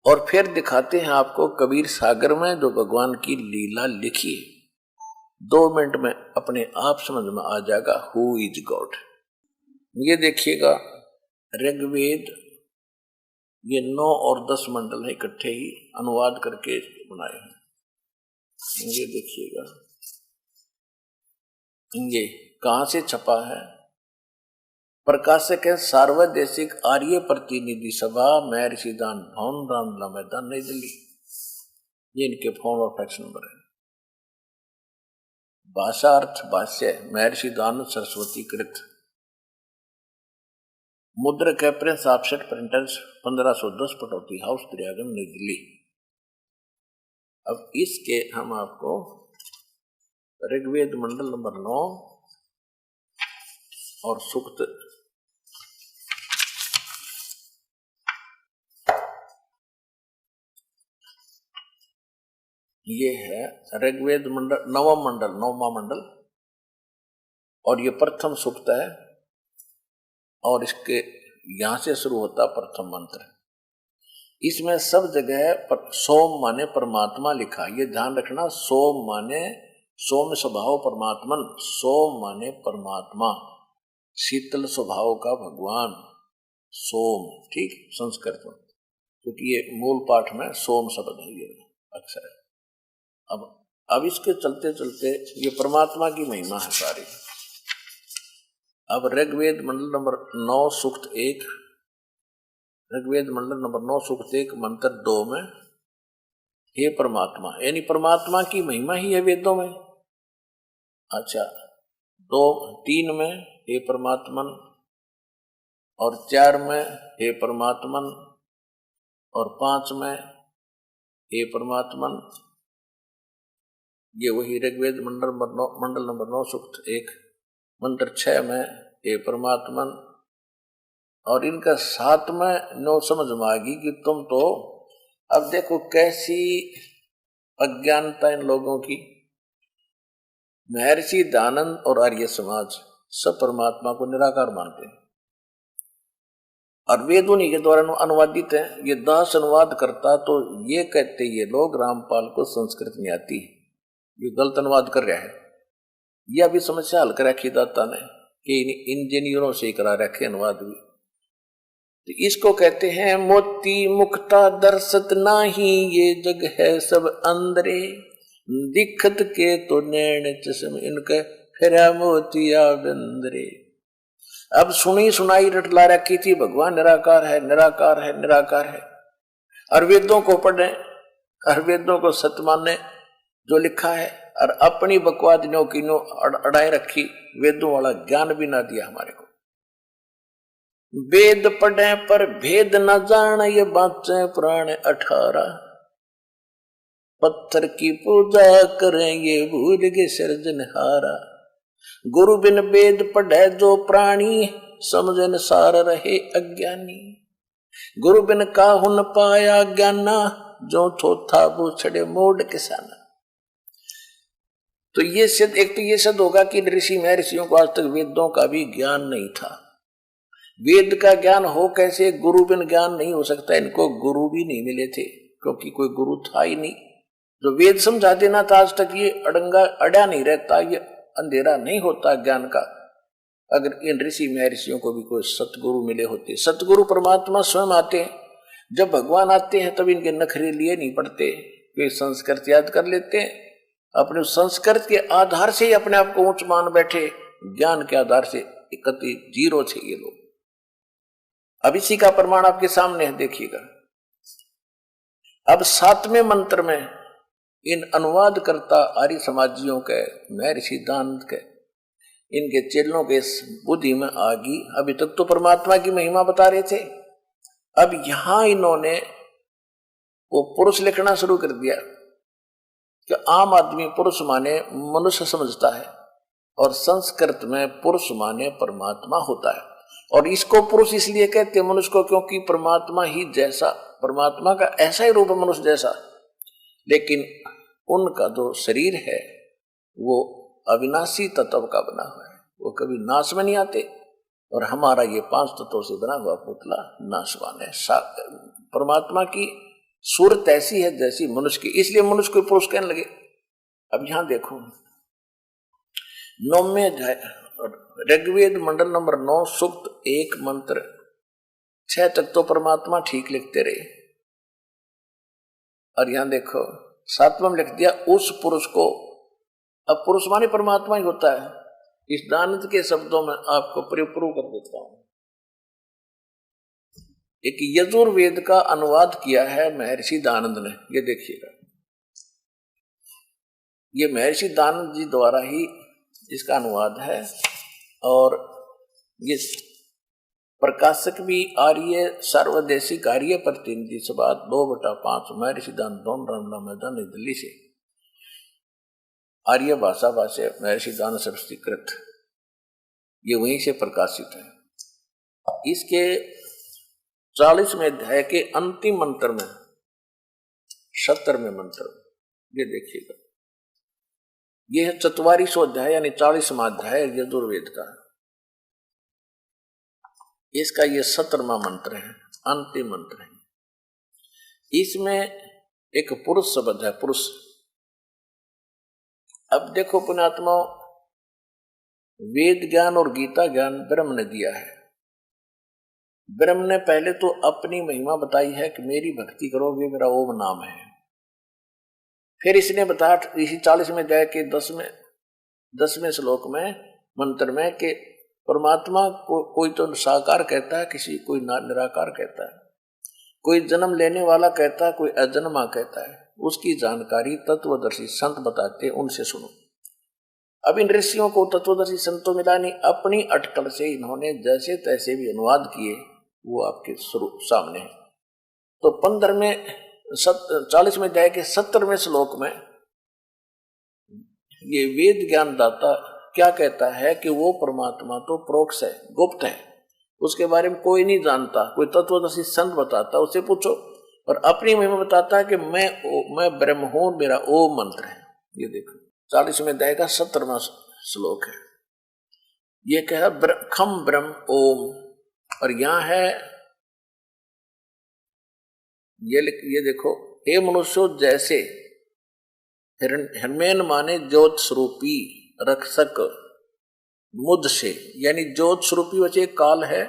और फिर दिखाते हैं आपको कबीर सागर में जो भगवान की लीला लिखी है। 2 मिनट में अपने आप समझ में आ जाएगा हु इज गॉड। ये देखिएगा ऋग्वेद, ये 9 और 10 मंडल है, इकट्ठे ही अनुवाद करके बनाए हैं। ये देखिएगा ये कहां से छपा है? प्रकाशक है सार्वदेशिक आर्य प्रतिनिधि सभा, महर्षि दान भवन, रामलीला मैदान, नई दिल्ली। ये इनके फोन और फैक्स नंबर है। भाषा अर्थ भाष्य महर्षि दान सरस्वती कृत। मुद्रक है Prince Offset Printers, 1510 Pataudi house, Daryaganj, New Delhi. अब इसके हम आपको ऋग्वेद मंडल नंबर 9 और सूक्त ये है ऋग्वेद मंडल 9वां मंडल, और ये प्रथम सूक्त है, और इसके यहां से शुरू होता प्रथम मंत्र। इसमें सब जगह सोम माने परमात्मा लिखा, ये ध्यान रखना। सोम माने सोम स्वभाव परमात्मन, सोम माने परमात्मा, शीतल स्वभाव का भगवान सोम, ठीक, संस्कृत में, क्योंकि ये मूल पाठ में सोम शब्द है, ये अक्षर है। अब इसके चलते चलते ये परमात्मा की महिमा है सारी। अब ऋग्वेद मंडल नंबर 9 सूक्त 1, ऋग्वेद मंडल नंबर 9 सूक्त 1 मंत्र 2 में हे परमात्मा, यानी परमात्मा की महिमा ही है वेदों में। अच्छा, 3 में हे परमात्मन, और 4 में हे परमात्मन, और 5 में हे परमात्मन। ये वही ऋग्वेद मंडल नंबर 9 सूक्त 1 मंत्र 6 में हे परमात्मन। और इनका 7 में 9 समझ में आ गई कि तुम तो, अब देखो कैसी अज्ञानता इन लोगों की। महर्षि दानंद और आर्य समाज सब परमात्मा को निराकार मानते हैं, और वेद उन्हीं के द्वारा अनुवादित है। ये दास अनुवाद करता तो ये कहते ये लोग रामपाल को संस्कृत नहीं आती, ये गलत अनुवाद कर रहा है। यह भी समस्या हल कर रखी दाता ने कि इंजीनियरों से करा रखे अनुवाद भी। तो इसको कहते हैं मोती मुक्ता दर्शत नाही, ये जग है सब अंदरे, दिखत के तो नैन चश्म इनके फिरा मोतिया बंदरे। अब सुनी सुनाई रटला रखी थी भगवान निराकार है, निराकार है, निराकार है, और वेदों को पढ़े और वेदों को सत्य माने जो लिखा है, और अपनी बकवाद नो की नो अड़ाई रखी, वेदों वाला ज्ञान भी ना दिया हमारे को। वेद पढ़े पर भेद न जान, ये बातें पुराण 18। पत्थर की पूजा करें ये भूल के सृजनहारा। गुरु बिन वेद पढ़े जो प्राणी, समझन सार रहे अज्ञानी। गुरु बिन काहु न पाया ज्ञाना, जो थोथा वो छड़े मोड़ किसाना। तो ये सिद्ध, एक तो ये सिद्ध होगा कि ऋषि महर्षियों को आज तक वेदों का भी ज्ञान नहीं था। वेद का ज्ञान हो कैसे, गुरु बिन ज्ञान नहीं हो सकता। इनको गुरु भी नहीं मिले थे क्योंकि कोई गुरु था ही नहीं। जो वेद समझा देना था, आज तक ये अड़ंगा अड़ा नहीं रहता, ये अंधेरा नहीं होता ज्ञान का, अगर इन ऋषि महर्षियों को भी कोई सतगुरु मिले होते। सतगुरु परमात्मा स्वयं आते हैं। जब भगवान आते हैं तब इनके नखरे लिए नहीं पड़ते, वे संस्कृत याद कर लेते हैं। अपने संस्कृत के आधार से ही अपने आप को ऊंच मान बैठे, ज्ञान के आधार से कति जीरो थे ये लोग। अब इसी का प्रमाण आपके सामने है, देखिएगा। अब 7वें मंत्र में इन अनुवाद करता आर्य समाजियों के, महर्षि दानंद के, इनके चेलों के बुद्धि में आ गई। अभी तक तो परमात्मा की महिमा बता रहे थे, अब यहां इन्होंने वो पुरुष लिखना शुरू कर दिया कि आम आदमी पुरुष माने मनुष्य समझता है, और संस्कृत में पुरुष माने परमात्मा होता है। और इसको पुरुष इसलिए कहते हैं मनुष्य को, क्योंकि परमात्मा ही जैसा, परमात्मा का ऐसा ही रूप है मनुष्य जैसा, लेकिन उनका जो शरीर है वो अविनाशी तत्व का बना हुआ है, वो कभी नाश में नहीं आते। और हमारा ये 5 तत्वों से बना हुआ पुतला नाशवान है। परमात्मा की सूरत ऐसी है जैसी मनुष्य की, इसलिए मनुष्य को पुरुष कहने लगे। अब यहां देखो 9वें अध्याय ऋग्वेद मंडल नंबर 9 सूक्त 1 मंत्र 6 तक तो परमात्मा ठीक लिखते रहे। और यहां देखो 7वां में लिख दिया उस पुरुष को। अब पुरुष माने परमात्मा ही होता है। इस दानंद के शब्दों में आपको प्रूव कर देता हूं। एक यजुर्वेद का अनुवाद किया है महर्षि दानंद ने, ये देखिएगा। ये महर्षि दानंद जी द्वारा ही इसका अनुवाद है, और ये प्रकाशक भी आर्य सार्वदेशिक आर्य प्रतिनिधि सभा 2/5 महर्षि दानंद रामला मैदान नई दिल्ली से आर्य भाषा महर्षि दानंद संस्कृत, ये वहीं से प्रकाशित है। इसके 40वें अध्याय के अंतिम मंत्र में 70वें मंत्र, ये देखिएगा। यह है 44वां अध्याय यानी 40वां अध्याय यजुर्वेद का। इसका ये 17वां मंत्र है, अंतिम मंत्र है। इसमें एक पुरुष शब्द है, पुरुष। अब देखो पुण्यात्मा, वेद ज्ञान और गीता ज्ञान ब्रह्म ने दिया है। ब्रह्म ने पहले तो अपनी महिमा बताई है कि मेरी भक्ति करोगे मेरा ओम नाम है। फिर इसने बताया इसी 40वें अध्याय के 10वें श्लोक में मंत्र में कि परमात्मा को कोई तो साकार कहता है, किसी कोई निराकार कहता है, कोई जन्म लेने वाला कहता है, कोई अजन्मा कहता है। उसकी जानकारी तत्वदर्शी संत बताते, उनसे सुनो। अब इन ऋषियों को तत्वदर्शी संतों मिला नहीं, अपनी अटकल से इन्होंने जैसे तैसे भी अनुवाद किए, वो आपके सामने है। तो 40वें अध्याय के 70वें श्लोक में ये वेद ज्ञान दाता क्या कहता है कि वो परमात्मा तो प्रोक्ष है, गुप्त है, उसके बारे में कोई नहीं जानता। कोई तत्वदर्शी संत बताता, उससे पूछो। और अपनी महिमा बताता है कि मैं ब्रह्म हूं, मेरा ओम मंत्र है। ये देखो 40वें अध्याय का 17वां श्लोक है। ये कहा खम ब्रह्म ओम, और यहां है ये देखो, हे मनुष्यों जैसे हिरण्यन माने ज्योत स्वरूपी रक्षक मुझ से, यानी ज्योत स्वरूपी वैसे काल है।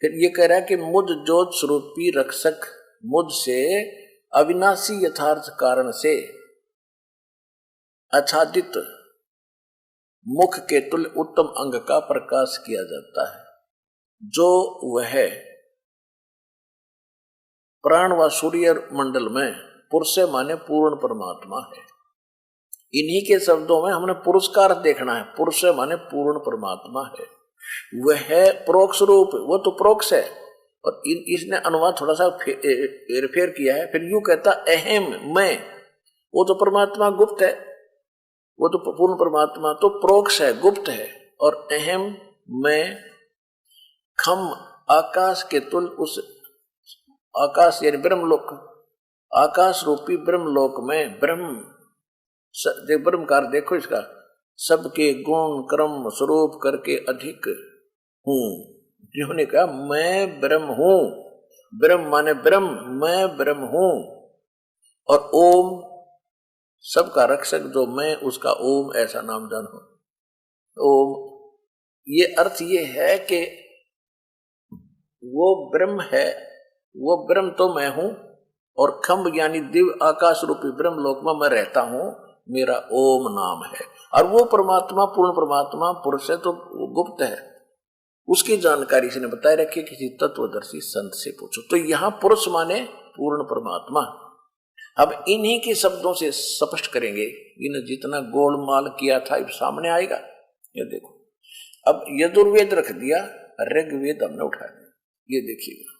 फिर ये कह रहा है कि मुझ ज्योत स्वरूपी रक्षक मुझ से अविनाशी यथार्थ कारण से आच्छादित मुख के तुल्य उत्तम अंग का प्रकाश किया जाता है, जो वह प्राण व सूर्य मंडल में पुरुष माने पूर्ण परमात्मा है। इन्हीं के शब्दों में हमने पुरस्कार देखना है। पुरुष माने पूर्ण परमात्मा है, वह प्रोक्ष रूप, वो तो प्रोक्ष है। और इसने अनुवाद थोड़ा सा फेर किया है। फिर यूं कहता अहम मैं, वो तो परमात्मा गुप्त है, वो तो पूर्ण परमात्मा तो प्रोक्ष है, गुप्त है। और अहम मैं खम आकाश के तुल उस आकाश यानी ब्रह्मलोक, आकाश रूपी ब्रह्मलोक में ब्रह्मकार देखो इसका, सबके गुण कर्म स्वरूप करके अधिक हूं। जिन्होंने कहा मैं ब्रह्म हूं, ब्रह्म माने ब्रह्म, मैं ब्रह्म हूं। और ओम सबका रक्षक जो मैं, उसका ओम ऐसा नाम जानो। ओम ये अर्थ ये है कि वो ब्रह्म है, वो ब्रह्म तो मैं हूं, और खम्भ यानी दिव्य आकाश रूपी ब्रह्म लोक में मैं रहता हूं, मेरा ओम नाम है। और वो परमात्मा पूर्ण परमात्मा पुरुष है तो वो गुप्त है, उसकी जानकारी इसने बताए रखी, किसी तत्वदर्शी संत से पूछो। तो यहां पुरुष माने पूर्ण परमात्मा। अब इन्हीं के शब्दों से स्पष्ट करेंगे, इन्हें जितना गोलमाल किया था अब सामने आएगा। ये देखो, अब यजुर्वेद रख दिया, ऋग्वेद हमने उठा दिया। ये देखिएगा,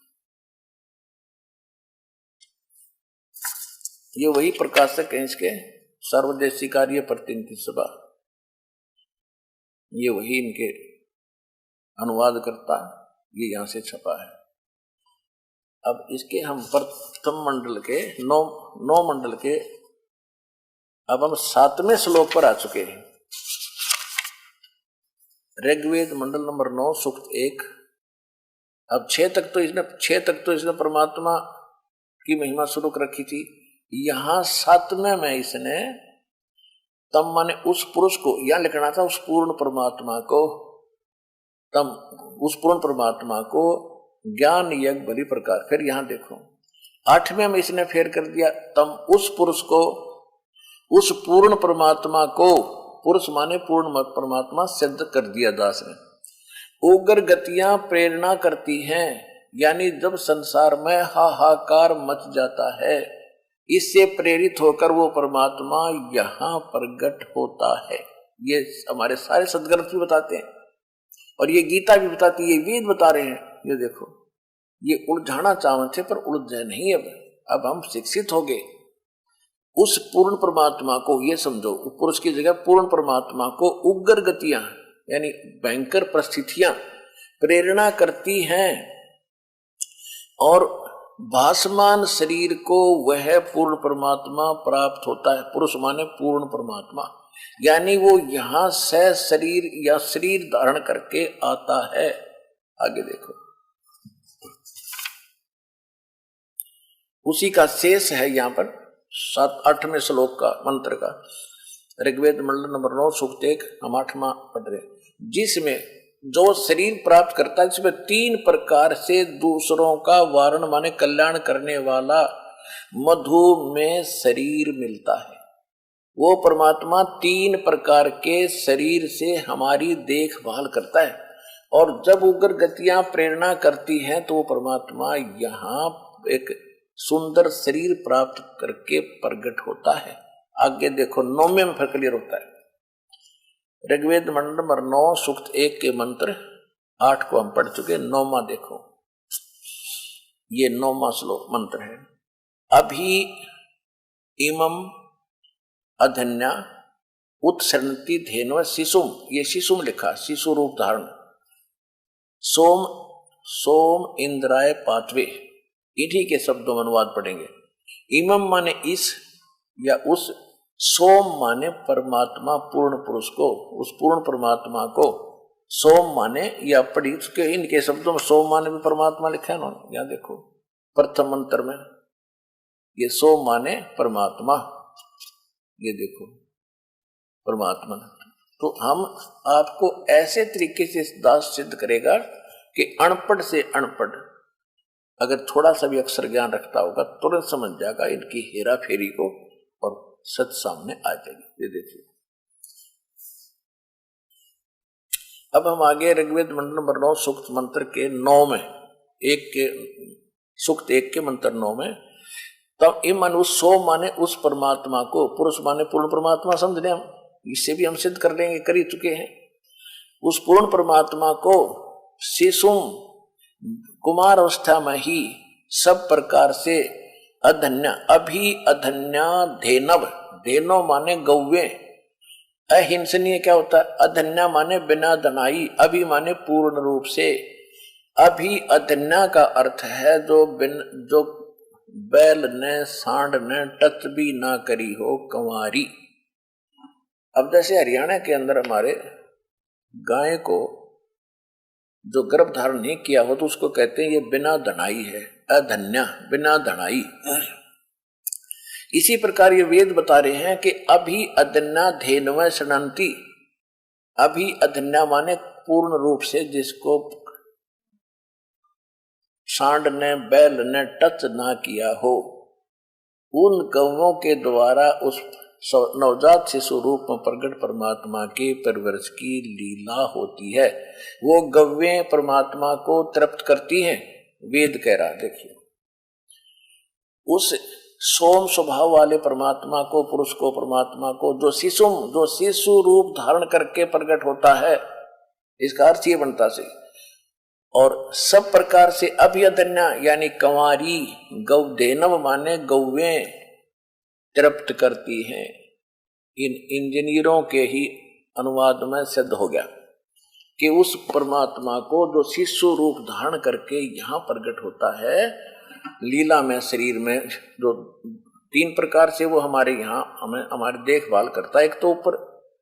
ये वही प्रकाशक है इसके, सर्वदेशी कार्य प्रतिनिधि सभा, ये वही इनके अनुवाद करता, ये यहां से छपा है। अब इसके हम प्रथम मंडल के नौ मंडल के अब हम 7वें श्लोक पर आ चुके हैं। ऋग्वेद मंडल नंबर 9 सूक्त 1। अब 6 तक तो इसने परमात्मा की महिमा शुरू कर रखी थी। यहां 7वें में इसने तम माने उस पुरुष को, यहां लिखना था उस पूर्ण परमात्मा को, तम उस पूर्ण परमात्मा को ज्ञान यज्ञ बलि प्रकार। फिर यहां देखो 8वें में इसने फेर कर दिया, तम उस पुरुष को, उस पूर्ण परमात्मा को, पुरुष माने पूर्ण परमात्मा सिद्ध कर दिया दास ने। उग्र गतियां प्रेरणा करती हैं, यानी जब संसार में हाहाकार मच जाता है, इससे प्रेरित होकर वो परमात्मा यहां प्रकट होता है। ये हमारे सारे सदग्रंथ भी बताते हैं, और ये गीता भी बताती है, ये वेद बता रहे हैं। ये देखो, ये उलझाना चाहते थे पर उलझे नहीं। अब हम शिक्षित हो गए। उस पूर्ण परमात्मा को, ये समझो पुरुष की जगह पूर्ण परमात्मा को उग्र गतियां यानी भयंकर परिस्थितियां प्रेरणा करती हैं, और भासमान शरीर को वह पूर्ण परमात्मा प्राप्त होता है। पुरुष माने पूर्ण परमात्मा, यानी वो यहां से शरीर या शरीर धारण करके आता है। आगे देखो, उसी का शेष है यहां पर 8वें श्लोक का मंत्र का। ऋग्वेद मंडल नंबर 9 सूक्त 1 हम 8वां पढ़ रहे, जिसमें जो शरीर प्राप्त करता है, इसमें 3 प्रकार से दूसरों का वारण माने कल्याण करने वाला मधु में शरीर मिलता है। वो परमात्मा 3 प्रकार के शरीर से हमारी देखभाल करता है, और जब उग्र गतियां प्रेरणा करती हैं तो वो परमात्मा यहाँ एक सुंदर शरीर प्राप्त करके प्रकट होता है। आगे देखो 9वें में फिर क्लियर होता है। ऋग्वेद मंडल नंबर 9 सूक्त 1 के मंत्र 8 को हम पढ़ चुके। 9वां देखो, ये 9वां श्लोक मंत्र है। अभी इमम अधन्या उत्सरणति धेनव शिशुम, ये शिशुम लिखा, शिशु रूप धारण। सोम सोम इंद्राय पात्वे, इन्हीं के शब्दों में अनुवाद पढ़ेंगे। इमम माने इस या उस, सोम माने परमात्मा पूर्ण पुरुष को, उस पूर्ण परमात्मा को सोम माने या पढ़ी उसके, इनके शब्दों में सोम माने भी परमात्मा लिखा है ना। यहां देखो प्रथम मंत्र में ये सोम माने परमात्मा, ये देखो परमात्मा। तो हम आपको ऐसे तरीके से दास सिद्ध करेगा कि अनपढ़ से अनपढ़ अगर थोड़ा सा भी अक्षर ज्ञान रखता होगा तुरंत समझ जाएगा इनकी हेरा फेरी को, और सच सामने आ जाएगी। ये देखिए, अब हम आगे ऋग्वेद मंडल नंबर 9 सूक्त मंत्र के 9 में सूक्त 1 के मंत्र 9 में, तब इम माने उस, सो माने उस परमात्मा को, पुरुष माने पूर्ण परमात्मा समझ रहे हम, इससे भी हम सिद्ध कर लेंगे, कर ही चुके हैं। उस पूर्ण परमात्मा को शिशुम कुमार अवस्था में ही सब प्रकार से अधन्या, अभी अधन्या धेनव, धेनो माने गौवे, अहिंसनीय क्या होता है? अधन्या माने बिना धनाई, अभी माने पूर्ण रूप से। अभी अधन्या का अर्थ है जो बैल ने सांड ने टच भी ना करी हो, कंवारी। अब जैसे हरियाणा के अंदर हमारे गाय को जो गर्भ धारण नहीं किया हो तो उसको कहते हैं ये बिना धनाई है, अधन्या, बिना धनाई। इसी प्रकार ये वेद बता रहे हैं कि अभी अधन्या धेनव सनंती, अभी अधन्या माने पूर्ण रूप से जिसको सांड ने बैल ने टच ना किया हो, उन गौओं के द्वारा उस नवजात शिशु रूप में प्रकट परमात्मा के परवरिश की लीला होती है। वो गौएं परमात्मा को तृप्त करती हैं, वेद कह रहा। देखिए उस सोम स्वभाव वाले परमात्मा को, पुरुष को, परमात्मा को जो शिशु रूप धारण करके प्रकट होता है, इसका अर्थ ये बनता से। और सब प्रकार से अभियदन्या यानी कंवारी, गौ देनव माने गौवें तृप्त करती हैं। इन इंजीनियरों के ही अनुवाद में सिद्ध हो गया कि उस परमात्मा को जो शिशु रूप धारण करके यहाँ प्रकट होता है लीला में, शरीर में, जो 3 प्रकार से वो हमारे यहाँ हमें हमारी देखभाल करता है। एक तो ऊपर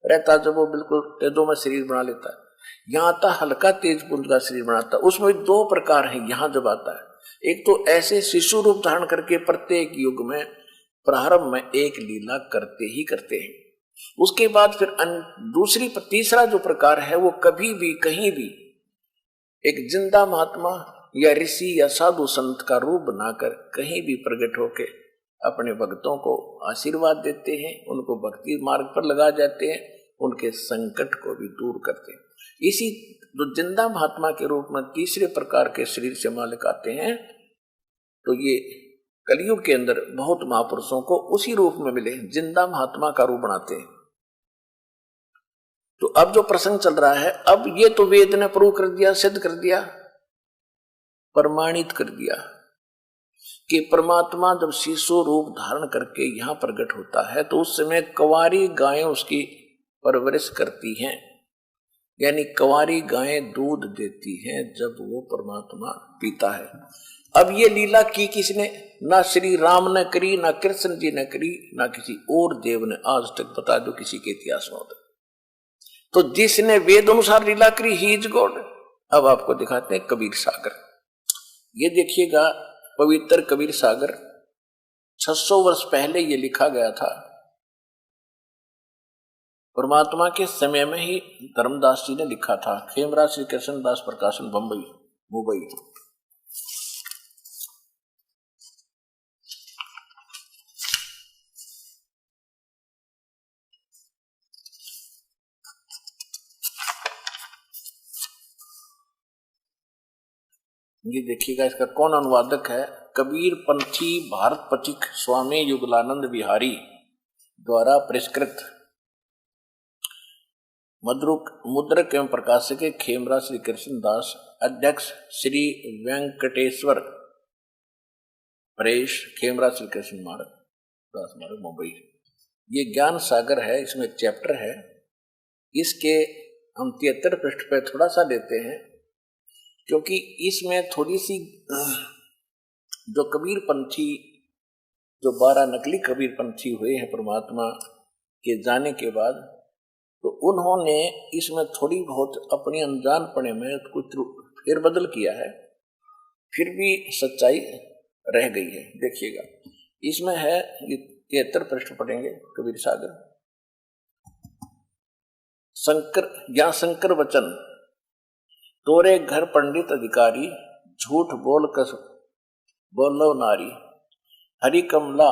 रहता जब वो बिल्कुल तेजों में शरीर बना लेता है, यहाँ आता हल्का तेज पुंज का शरीर बनाता है। उसमें 2 प्रकार है यहाँ जब आता है। एक तो ऐसे शिशु रूप धारण करके प्रत्येक युग में प्रारंभ में एक लीला करते ही करते हैं। उसके बाद फिर तीसरा जो प्रकार है वो कभी भी कहीं भी एक जिंदा महात्मा या ऋषि या साधु संत का रूप बनाकर कहीं भी प्रकट होके अपने भक्तों को आशीर्वाद देते हैं, उनको भक्ति मार्ग पर लगा जाते हैं, उनके संकट को भी दूर करते हैं। इसी जो जिंदा महात्मा के रूप में तीसरे प्रकार के शरीर से मालिक आते हैं, तो ये कलयुग के अंदर बहुत महापुरुषों को उसी रूप में मिले, जिंदा महात्मा का रूप बनाते हैं। तो अब जो प्रसंग चल रहा है, अब ये तो वेद ने प्रूव कर दिया, सिद्ध कर दिया, प्रमाणित कर दिया कि परमात्मा जब शिशु रूप धारण करके यहां प्रकट होता है तो उस समय कंवारी गायें उसकी परवरिश करती हैं, यानी कंवारी गायें दूध देती हैं जब वो परमात्मा पीता है। अब ये लीला की किसने? ना श्री राम ने करी, ना कृष्ण जी ने करी, ना किसी और देव ने आज तक बता दो किसी के इतिहास में होता। तो जिसने वेद अनुसार लीला करी, ही इज गॉड। अब आपको दिखाते हैं कबीर सागर। ये देखिएगा पवित्र कबीर सागर 600 वर्ष पहले ये लिखा गया था। परमात्मा के समय में ही धर्मदास जी ने लिखा था। खेमराज श्री कृष्ण दास प्रकाशन, मुंबई। ये देखिएगा इसका कौन अनुवादक है? कबीर पंथी भारत पथिक स्वामी युगलानंद विहारी द्वारा परिष्कृत। मुद्रक एवं प्रकाशक खेमराज श्री कृष्ण दास, अध्यक्ष श्री वेंकटेश्वर परेश, खेमराज श्री कृष्ण दास मार्ग, मुंबई। ये ज्ञान सागर है, इसमें एक चैप्टर है। इसके हम 73 पृष्ठ पे थोड़ा सा लेते हैं, क्योंकि इसमें थोड़ी सी जो कबीर पंथी, जो 12 नकली कबीर पंथी हुए हैं परमात्मा के जाने के बाद, तो उन्होंने इसमें थोड़ी बहुत अपनी अनजानपने में कुछ फेरबदल किया है, फिर भी सच्चाई रह गई है। देखिएगा इसमें है, ये 73 पृष्ठ पढ़ेंगे कबीर सागर। शंकर वचन, तोरे घर पंडित अधिकारी, झूठ बोलो नारी, हरि कमला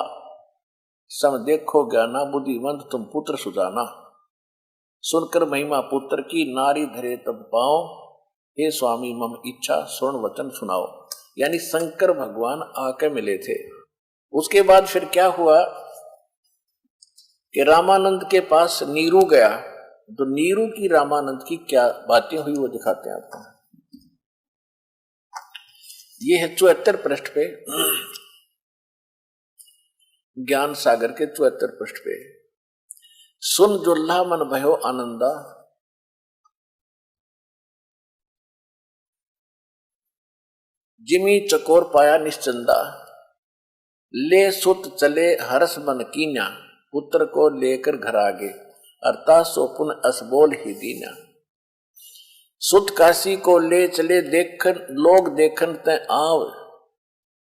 सम देखो ज्ञाना, बुद्धिवंत तुम पुत्र सुजाना, सुनकर महिमा पुत्र की, नारी धरे तब पाओ, हे स्वामी मम इच्छा स्वर्ण वचन सुनाओ। यानी शंकर भगवान आके मिले थे। उसके बाद फिर क्या हुआ कि रामानंद के पास नीरू गया, तो नीरू की रामानंद की क्या बातें हुई वो दिखाते हैं आपको। ये है 74 पृष्ठ पे, ज्ञान सागर के 74 पृष्ठ पे। सुन जुल्हा मन भयो आनंदा, जिमी चकोर पाया निश्चंदा, ले सुत चले हरस मन कीन्या, पुत्र को लेकर घर आगे, अर्थात सोपुन असबोल ही दीना। सुत काशी को ले चले, देखन लोग देखन ते आव,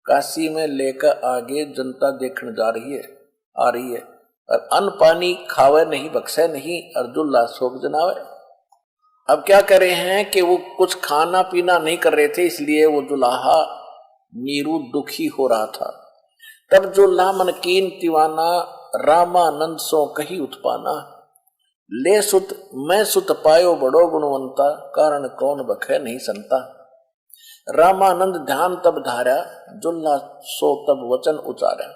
काशी में लेकर आगे जनता देखने जा रही है, आ रही है, और अन्न पानी खावे नहीं, बख्शे नहीं, और दुल्हा शोक जनावे। अब क्या कर रहे हैं कि वो कुछ खाना पीना नहीं कर रहे थे, इसलिए वो दुल्हा नीरू दुखी हो रहा था। तब जुल्हा मन कीन दीवाना, रामानंद सो कही उत्पाना, ले सुत मैं सुत पायो बड़ो गुणवंता, कारण कौन बखे नहीं संता। रामानंद ध्यान तब धारा, जुल्हा सो तब वचन उचारा,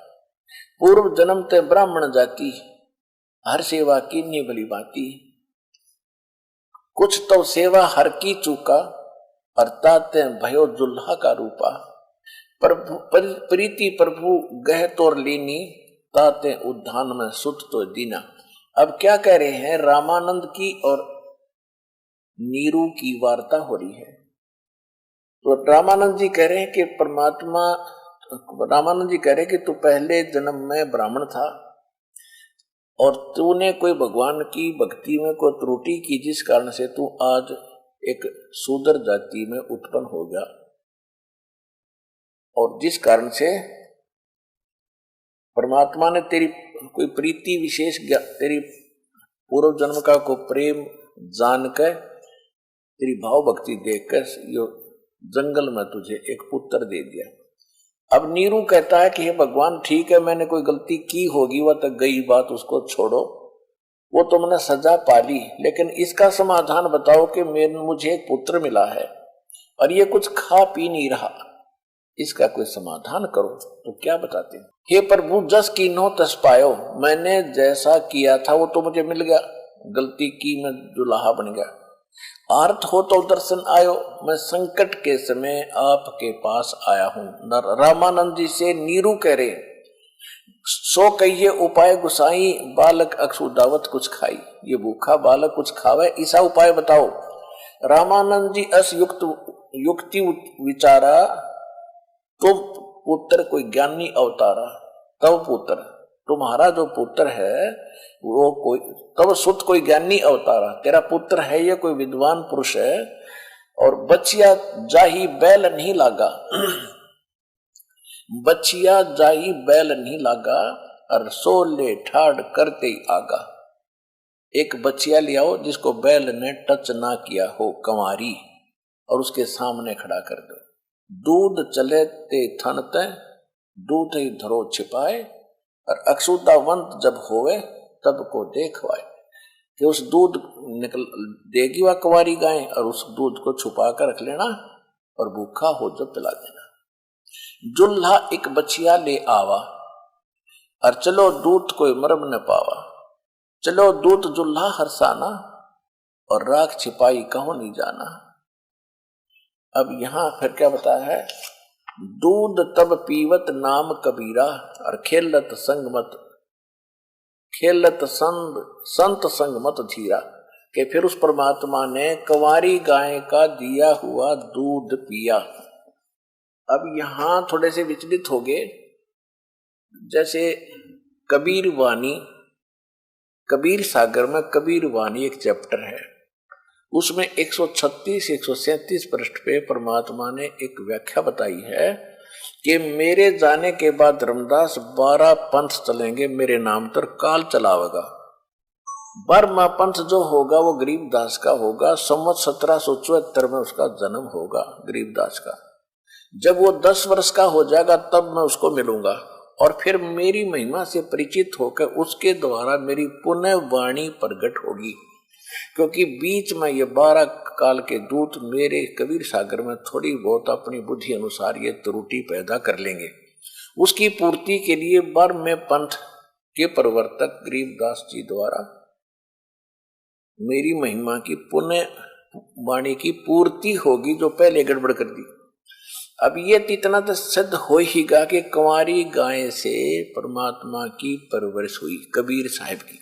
पूर्व जन्म ते ब्राह्मण जाति, हर सेवा कीन्ही भली बाती, कुछ तो सेवा हर की चूका, अर्थात भयो जुल्हा का रूपा, प्रभु प्रीति प्रभु गह तोर लीनी, ताते उद्धान में सुत तो दीना। अब क्या कह रहे हैं, रामानंद की और नीरू की वार्ता हो रही है। तो रामानंद जी कह रहे हैं कि परमात्मा, रामानंद जी कह रहे हैं कि तू पहले जन्म में ब्राह्मण था और तूने कोई भगवान की भक्ति में कोई त्रुटि की, जिस कारण से तू आज एक शूद्र जाति में उत्पन्न हो गया, और जिस कारण से परमात्मा ने तेरी कोई प्रीति विशेष, तेरी पूर्व जन्म का को प्रेम जानकर, तेरी भाव भक्ति देखकर यो जंगल में तुझे एक पुत्र दे दिया। अब नीरू कहता है कि हे भगवान, ठीक है मैंने कोई गलती की होगी, वह तो गई बात, उसको छोड़ो, वो तुमने सजा पाली, लेकिन इसका समाधान बताओ कि मुझे एक पुत्र मिला है और ये कुछ खा पी नहीं रहा, इसका कोई समाधान करो। तो क्या बताते हैं, हे प्रभु जस कीन्हो तस पायो, मैंने जैसा किया था वो तो मुझे मिल गया, गलती की मैं दुल्हा बन गया। आर्थ हो तो दर्शन आयो, मैं संकट के समय आपके पास आया हूं। रामानंद जी से नीरू कह रहे, सो कहिए उपाय गुसाई, बालक अक्षुदावत कुछ खाई, ये भूखा बालक कुछ खावे, ऐसा उपाय बताओ। रामानंद जी अस युक्ति विचारा, तुम पुत्र कोई ज्ञानी अवतारा, तब पुत्र तुम्हारा जो पुत्र है वो कोई, तब सुत कोई ज्ञानी अवतारा, तेरा पुत्र है ये कोई विद्वान पुरुष है, और बचिया जाही बैल नहीं लागा, बचिया जाही बैल नहीं लागा, और सोले ठाड़ करते ही आगा। एक बचिया ले आओ जिसको बैल ने टच ना किया हो, कंवारी, और उसके सामने खड़ा कर दो। दूध चले ते थन ते, दूध ही धरो छिपाए, और अक्षुदावंत जब होवे तब को देखवाए, कि उस दूध निकल देगी वह कुंवारी गाय, और उस दूध को छुपा कर रख लेना, और भूखा हो जो पिला देना। जुल्हा एक बचिया ले आवा, और चलो दूध कोई मरम न पावा, चलो दूध जुल्हा हरसाना, और राख छिपाई कहो नहीं जाना। अब यहां फिर क्या बताया है, दूध तब पीवत नाम कबीरा, और खेलत संग मत, खेलत संत संग मत धीरा, कि फिर उस परमात्मा ने कंवारी गाय का दिया हुआ दूध पिया। अब यहां थोड़े से विचलित हो गए, जैसे कबीर वाणी, कबीर सागर में कबीर वाणी एक चैप्टर है, उसमें 136-137 पृष्ठ पे परमात्मा ने एक व्याख्या बताई है कि मेरे जाने के बाद रामदास 12 पंथ चलेंगे मेरे नाम पर, काल चलावेगा। 12वां पंथ जो होगा वो गरीबदास का होगा, संवत 1774 में उसका जन्म होगा गरीबदास का। जब वो 10 वर्ष का हो जाएगा तब मैं उसको मिलूंगा, और फिर मेरी महिमा से परिचित होकर उसके द्वारा मेरी पुण्य वाणी प्रकट होगी, क्योंकि बीच में ये 12 काल के दूत मेरे कबीर सागर में थोड़ी बहुत अपनी बुद्धि अनुसार ये त्रुटि पैदा कर लेंगे। उसकी पूर्ति के लिए 12वें पंथ के प्रवर्तक गरीबदास जी द्वारा मेरी महिमा की पुण्य वाणी की पूर्ति होगी, जो पहले गड़बड़ कर दी। अब ये इतना तो सिद्ध हो ही गा कि कंवारी गाय से परमात्मा की परवरिश हुई कबीर साहब की।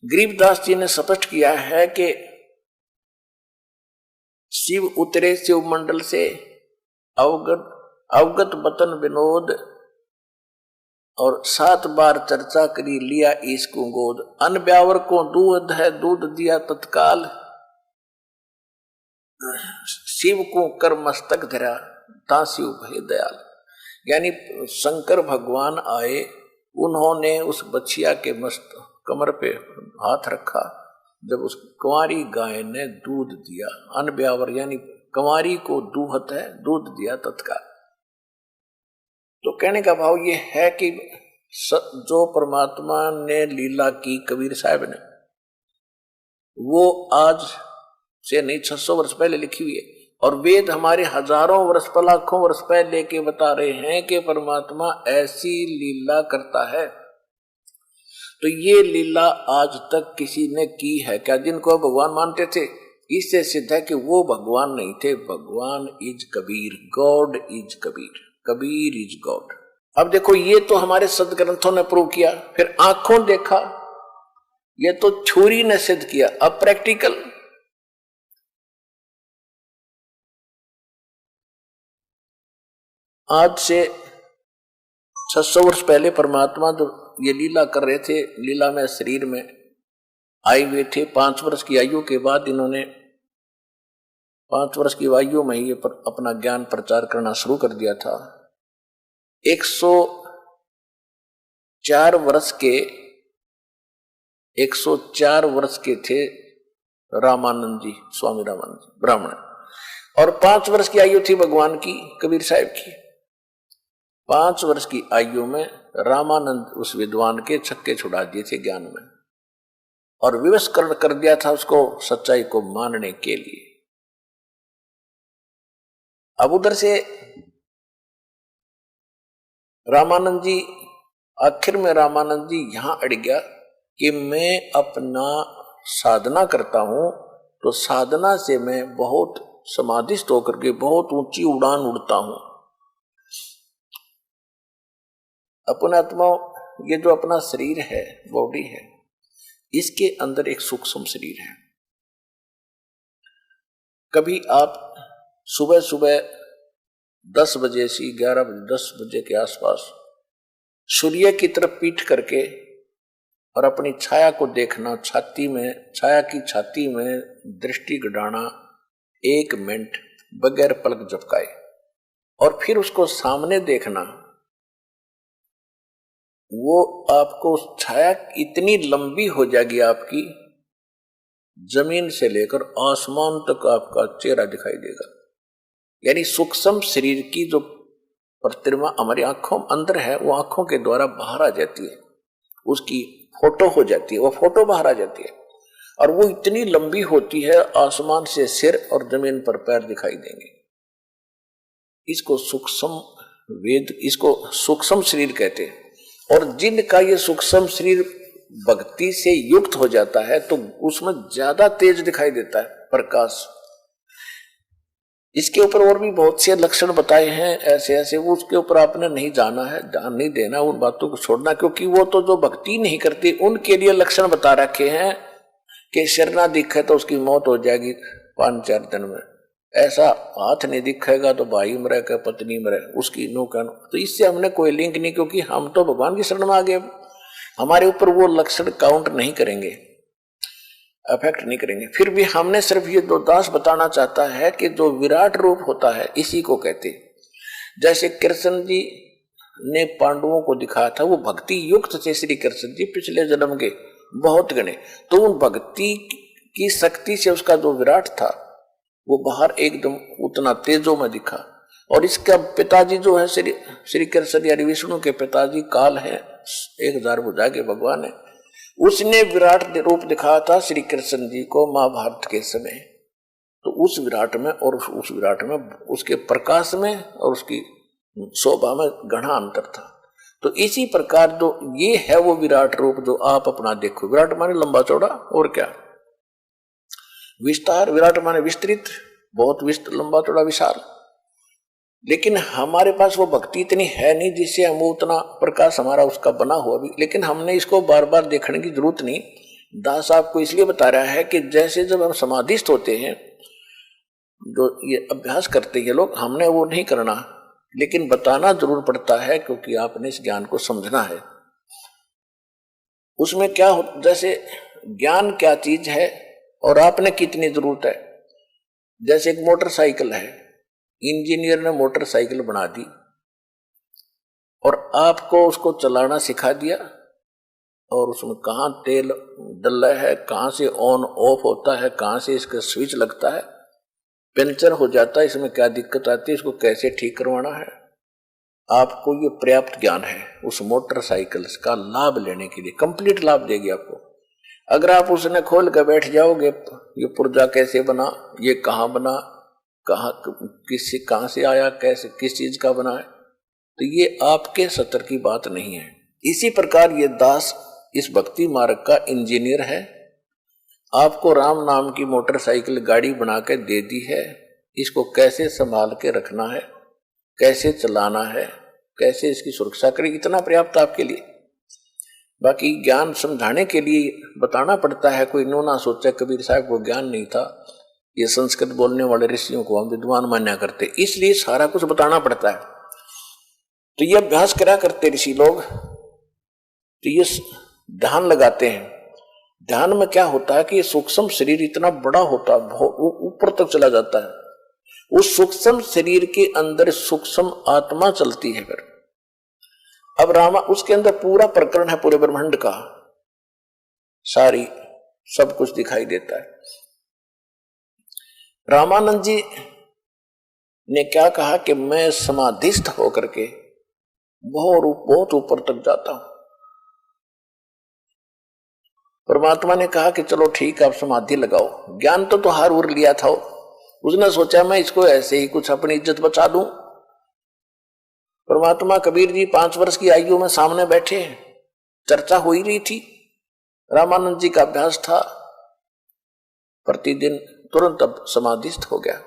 गरीबदास जी ने स्पष्ट किया है कि शिव उतरे शिव मंडल से, अवगत अवगत बतन विनोद, और 7 बार चर्चा करी लिया इसको गोद। अन ब्यावर को दूध है दूध दिया तत्काल, शिव को कर मस्तक धरा ताशिव भय दयाल। यानी शंकर भगवान आए, उन्होंने उस बछिया के मस्त कमर पे हाथ रखा, जब उस कुंवारी गाय ने दूध दिया। अन ब्यावर यानी कुंवारी को दूहत है, दूध दिया तत्काल। तो कहने का भाव ये है कि जो परमात्मा ने लीला की कबीर साहब ने, वो आज से नहीं 600 वर्ष पहले लिखी हुई है, और वेद हमारे हजारों वर्ष पर लाखों वर्ष पहले के बता रहे हैं कि परमात्मा ऐसी लीला करता है। तो ये लीला आज तक किसी ने की है क्या? जिनको भगवान मानते थे, इससे सिद्ध है कि वो भगवान नहीं थे। भगवान is Kabir, God is Kabir, Kabir is God. अब देखो, ये तो हमारे सदग्रंथों ने प्रूव किया, फिर आंखों देखा, ये तो छुरी ने सिद्ध किया। अब प्रैक्टिकल, आज से 600 वर्ष पहले परमात्मा जो ये लीला कर रहे थे, लीला में शरीर में आए हुए थे। 5 वर्ष की आयु के बाद इन्होंने 5 वर्ष की आयु में ही अपना ज्ञान प्रचार करना शुरू कर दिया था। 104 वर्ष के थे रामानंद जी, स्वामी रामानंद जी ब्राह्मण, और 5 वर्ष की आयु थी भगवान की, कबीर साहब की। 5 वर्ष की आयु में रामानंद उस विद्वान के छक्के छुड़ा दिए थे ज्ञान में, और विवशकरण कर दिया था उसको सच्चाई को मानने के लिए। अब उधर से रामानंद जी, आखिर में रामानंद जी यहां अड़ गया कि मैं अपना साधना करता हूं, तो साधना से मैं बहुत समाधिस्थ होकर के बहुत ऊंची उड़ान उड़ता हूं। अपना आत्मा, ये जो अपना शरीर है, बॉडी है, इसके अंदर एक सूक्ष्म शरीर है। कभी आप सुबह सुबह 10 बजे से 11 बजे 10 बजे के आसपास सूर्य की तरफ पीठ करके और अपनी छाया को देखना, छाती में, छाया की छाती में दृष्टि गड़ाना 1 मिनट बगैर पलक झपकाए, और फिर उसको सामने देखना। वो आपको छाया इतनी लंबी हो जाएगी आपकी, जमीन से लेकर आसमान तक आपका चेहरा दिखाई देगा। यानी सूक्ष्म शरीर की जो प्रतिमा हमारी आंखों अंदर है, वो आंखों के द्वारा बाहर आ जाती है, उसकी फोटो हो जाती है, वो फोटो बाहर आ जाती है, और वो इतनी लंबी होती है, आसमान से सिर और जमीन पर पैर दिखाई देंगे। इसको सूक्ष्म वेद, इसको सूक्ष्म शरीर कहते हैं। और जिनका ये सूक्ष्म शरीर भक्ति से युक्त हो जाता है, तो उसमें ज्यादा तेज दिखाई देता है प्रकाश। इसके ऊपर और भी बहुत से लक्षण बताए हैं ऐसे ऐसे, वो उसके ऊपर आपने नहीं जाना है, ध्यान नहीं देना, उन बातों को छोड़ना, क्योंकि वो तो जो भक्ति नहीं करती उनके लिए लक्षण बता रखे हैं कि शरणा दिखे तो उसकी मौत हो जाएगी 5-4 दिन में, ऐसा हाथ नहीं दिखेगा तो भाई मरे का पत्नी मरे, उसकी नो कहना। तो इससे हमने कोई लिंक नहीं, क्योंकि हम तो भगवान की शरण में आ गए, हमारे ऊपर वो लक्षण काउंट नहीं करेंगे, अफेक्ट नहीं करेंगे। फिर भी हमने सिर्फ ये 2 दास बताना चाहता है कि जो विराट रूप होता है, इसी को कहते। जैसे कृष्ण जी ने पांडवों को दिखाया था, वो भक्ति युक्त थे श्री कृष्ण जी, पिछले जन्म के बहुत गणे, तो उन भक्ति की शक्ति से उसका जो विराट था वो बाहर एकदम उतना तेजों में दिखा। और इसका पिताजी जो है श्री कृष्ण यानी विष्णु के पिताजी काल है, 1000 भुजा के भगवान है, उसने विराट रूप दिखाया था श्री कृष्ण जी को महाभारत के समय। तो उस विराट में और उस विराट में, उसके प्रकाश में और उसकी शोभा में घना अंतर था। तो इसी प्रकार जो ये है वो विराट रूप जो आप अपना देखो। विराट माने लंबा चौड़ा, और क्या विस्तार, विराट माने विस्तृत, बहुत लंबा चौड़ा विशाल। लेकिन हमारे पास वो भक्ति इतनी है नहीं जिससे हम वो उतना प्रकाश हमारा उसका बना हुआ भी, लेकिन हमने इसको बार बार देखने की जरूरत नहीं, दास आपको इसलिए बता रहा है कि जैसे जब हम समाधिस्थ होते हैं, जो ये अभ्यास करते हैं लोग, हमने वो नहीं करना, लेकिन बताना जरूर पड़ता है क्योंकि आपने इस ज्ञान को समझना है। उसमें क्या हो, जैसे ज्ञान क्या चीज है और आपने कितनी जरूरत है। जैसे एक मोटरसाइकिल है, इंजीनियर ने मोटरसाइकिल बना दी और आपको उसको चलाना सिखा दिया, और उसमें कहाँ तेल डला है, कहाँ से ऑन ऑफ होता है, कहाँ से इसका स्विच लगता है, पंचर हो जाता है, इसमें क्या दिक्कत आती है, इसको कैसे ठीक करवाना है, आपको ये पर्याप्त ज्ञान है उस मोटरसाइकिल का लाभ लेने के लिए। कंप्लीट लाभ देगी आपको। अगर आप उसने खोल कर बैठ जाओगे, ये पुर्जा कैसे बना, ये कहाँ बना, कहाँ से आया, कैसे किस चीज का बना है, तो ये आपके सत्र की बात नहीं है। इसी प्रकार ये दास इस भक्ति मार्ग का इंजीनियर है, आपको राम नाम की मोटरसाइकिल गाड़ी बना के दे दी है, इसको कैसे संभाल के रखना है, कैसे चलाना है, कैसे इसकी सुरक्षा करें, इतना पर्याप्त आपके लिए। बाकी ज्ञान समझाने के लिए बताना पड़ता है। कोई नो ना सोचा कबीर साहब को ज्ञान नहीं था, ये संस्कृत बोलने वाले ऋषियों को हम विद्वान मान्या करते, इसलिए सारा कुछ बताना पड़ता है। तो ये अभ्यास करा करते ऋषि लोग, तो ये ध्यान लगाते हैं। ध्यान में क्या होता है कि ये सूक्ष्म शरीर इतना बड़ा होता है, ऊपर तक चला जाता है। उस सूक्ष्म शरीर के अंदर सूक्ष्म आत्मा चलती है। फिर अब रामा उसके अंदर पूरा प्रकरण है, पूरे ब्रह्मांड का सारी सब कुछ दिखाई देता है। रामानंद जी ने क्या कहा कि मैं समाधिस्थ होकर के बहुत ऊपर तक जाता हूं। परमात्मा ने कहा कि चलो ठीक है, आप समाधि लगाओ। ज्ञान तो हार उर लिया था, उसने सोचा मैं इसको ऐसे ही कुछ अपनी इज्जत बचा दूं। परमात्मा कबीर जी 5 वर्ष की आयु में सामने बैठे, चर्चा हो ही रही थी। रामानंद जी का अभ्यास था प्रतिदिन, तुरंत अब समाधिस्थ हो गया।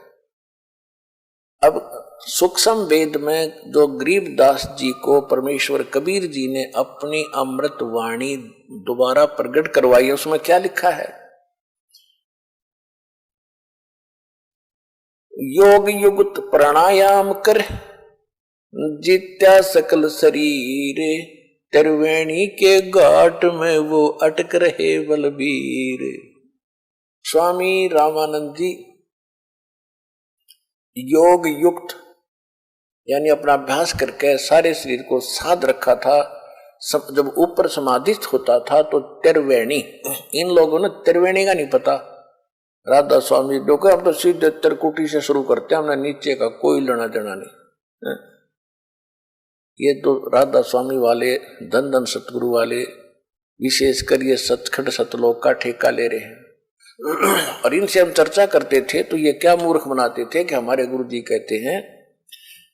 अब सूक्ष्म वेद में जो गरीबदास जी को परमेश्वर कबीर जी ने अपनी अमृत वाणी दोबारा प्रकट करवाई है, उसमें क्या लिखा है? योग युक्त प्राणायाम कर जित्या सकल शरीर, त्रिवेणी के घाट में वो अटक रहे बलबीर। स्वामी रामानंद जी योग युक्त यानी अपना अभ्यास करके सारे शरीर को साध रखा था। जब ऊपर समाधिस्थ होता था तो त्रिवेणी, इन लोगों ने त्रिवेणी का नहीं पता। राधा स्वामी लोग हम तो सीधे त्रिकुटी से शुरू करते हैं, हमने नीचे का कोई लेना देना नहीं। ये तो राधा स्वामी वाले, धन धन सतगुरु वाले, विशेषकर ये सचखंड सतलोक का ठेका ले रहे हैं। और इनसे हम चर्चा करते थे तो ये क्या मूर्ख बनाते थे कि हमारे गुरु जी कहते हैं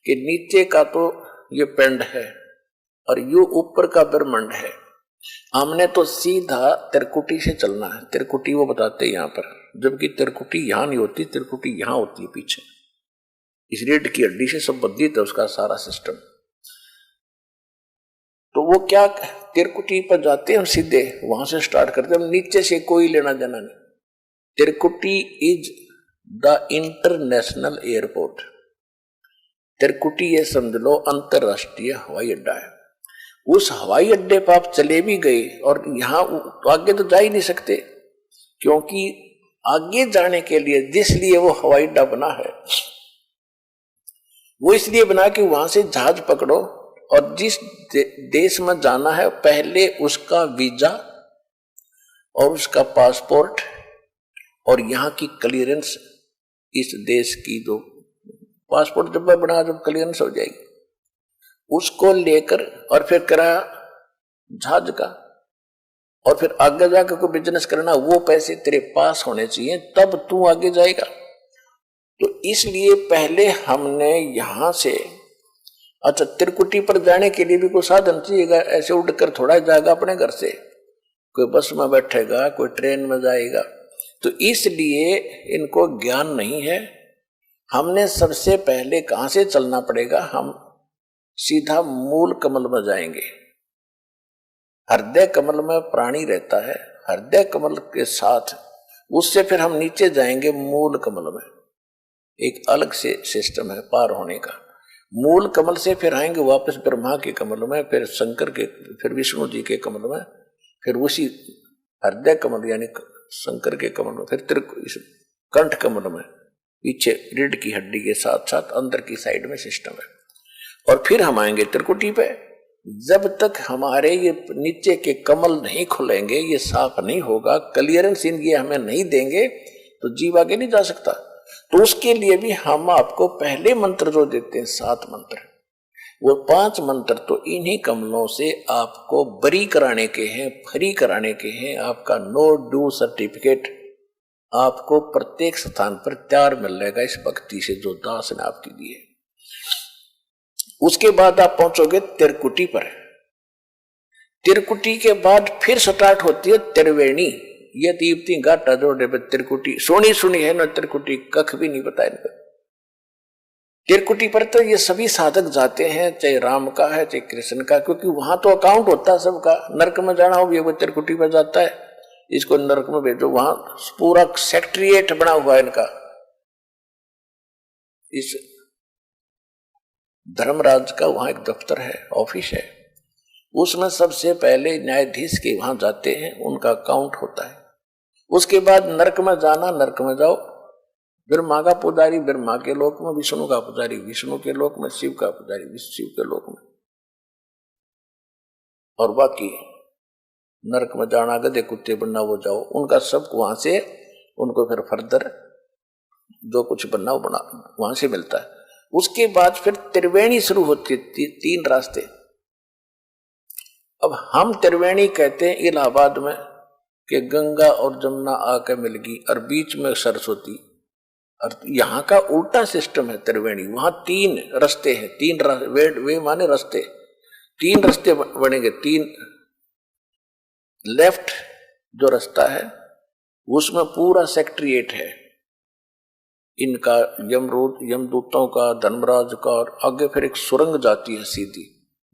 कि नीचे का तो ये पिंड है और ये ऊपर का ब्रह्मांड है, हमने तो सीधा त्रिकुटी से चलना है। त्रिकुटी वो बताते हैं यहाँ पर, जबकि त्रिकुटी यहाँ नहीं होती, त्रिकुटी यहाँ होती है पीछे। इस रीढ़ की हड्डी से संबंधित है उसका सारा सिस्टम। तो वो क्या, त्रिकुटी पर जाते हैं हम सीधे, वहां से स्टार्ट करते हैं, नीचे से कोई लेना देना नहीं। त्रिकुटी इज द इंटरनेशनल एयरपोर्ट। त्रिकुटी ये समझ लो अंतरराष्ट्रीय हवाई अड्डा है। उस हवाई अड्डे पर आप चले भी गए और यहां तो आगे तो जा ही नहीं सकते, क्योंकि आगे जाने के लिए जिस लिए वो हवाई अड्डा बना है वो इसलिए बना कि वहां से जहाज पकड़ो और जिस देश में जाना है पहले उसका वीजा और उसका पासपोर्ट और यहाँ की क्लियरेंस, इस देश की जो पासपोर्ट जब बना जब क्लियरेंस हो जाएगी उसको लेकर और फिर किराया जहाज का, और फिर आगे जाकर कोई बिजनेस करना, वो पैसे तेरे पास होने चाहिए तब तू आगे जाएगा। तो इसलिए पहले हमने यहां से, अच्छा त्रिकुटी पर जाने के लिए भी कोई साधन चाहिएगा, ऐसे उड़कर थोड़ा जाएगा अपने घर से, कोई बस में बैठेगा, कोई ट्रेन में जाएगा। तो इसलिए इनको ज्ञान नहीं है। हमने सबसे पहले कहां से चलना पड़ेगा, हम सीधा मूल कमल में जाएंगे। हृदय कमल में प्राणी रहता है, हृदय कमल के साथ, उससे फिर हम नीचे जाएंगे मूल कमल में। एक अलग से सिस्टम है पार होने का। मूल कमल से फिर आएंगे वापस ब्रह्मा के कमल में, फिर शंकर के, फिर विष्णु जी के कमल में, फिर उसी हृदय कमल यानी शंकर के कमल में, फिर कंठ कमल में, पीछे रीढ़ की हड्डी के साथ साथ अंदर की साइड में सिस्टम है। और फिर हम आएंगे त्रिकुटी पे। जब तक हमारे ये नीचे के कमल नहीं खुलेंगे, ये साफ नहीं होगा, क्लियरेंस इनकी हमें नहीं देंगे, तो जीव आगे नहीं जा सकता। तो उसके लिए भी हम आपको पहले मंत्र जो देते हैं 7 मंत्र, वो 5 मंत्र तो इन्हीं कमलों से आपको बरी कराने के हैं, फ्री कराने के हैं। आपका नो ड्यू सर्टिफिकेट आपको प्रत्येक स्थान पर तैयार मिलेगा इस भक्ति से जो दास ने आपकी दी है। उसके बाद आप पहुंचोगे त्रिकुटी पर। त्रिकुटी के बाद फिर स्टार्ट होती है त्रिवेणी। ये तीप्ति घाटा जोड़े पे त्रिकुटी सुनी है ना, त्रिकुटी कख भी नहीं बताया इनको। त्रिकुटी पर तो ये सभी साधक जाते हैं, चाहे राम का है चाहे कृष्ण का, क्योंकि वहां तो अकाउंट होता है सबका। नरक में जाना हो भी वो त्रिकुटी पर जाता है, इसको नरक में भेजो, वहां पूरा सेक्रेटरिएट बना हुआ है इनका। इस धर्मराज का वहां एक दफ्तर है, ऑफिस है, उसमें सबसे पहले न्यायाधीश के वहां जाते हैं, उनका अकाउंट होता है। उसके बाद नरक में जाना, नरक में जाओ, ब्रह्मा का पुजारी ब्रह्मा के लोक में, विष्णु का पुजारी विष्णु के लोक में, शिव का पुजारी शिव के लोक में, और बाकी नरक में जाना गधे कुत्ते बनना वो जाओ, उनका सब वहां से उनको फिर फर्दर जो कुछ बनना वो बना वहां से मिलता है। उसके बाद फिर त्रिवेणी शुरू होती है, 3 रास्ते। अब हम त्रिवेणी कहते हैं इलाहाबाद में कि गंगा और जमुना आके मिलगी और बीच में सरस्वती, और यहाँ का उल्टा सिस्टम है त्रिवेणी। वहां 3 रास्ते हैं, 3 वे माने रास्ते, 3 रास्ते बनेंगे। 3 लेफ्ट जो रास्ता है उसमें पूरा सेक्रेटरिएट है इनका, यमदूतों का, धर्मराज का, और आगे फिर एक सुरंग जाती है सीधी।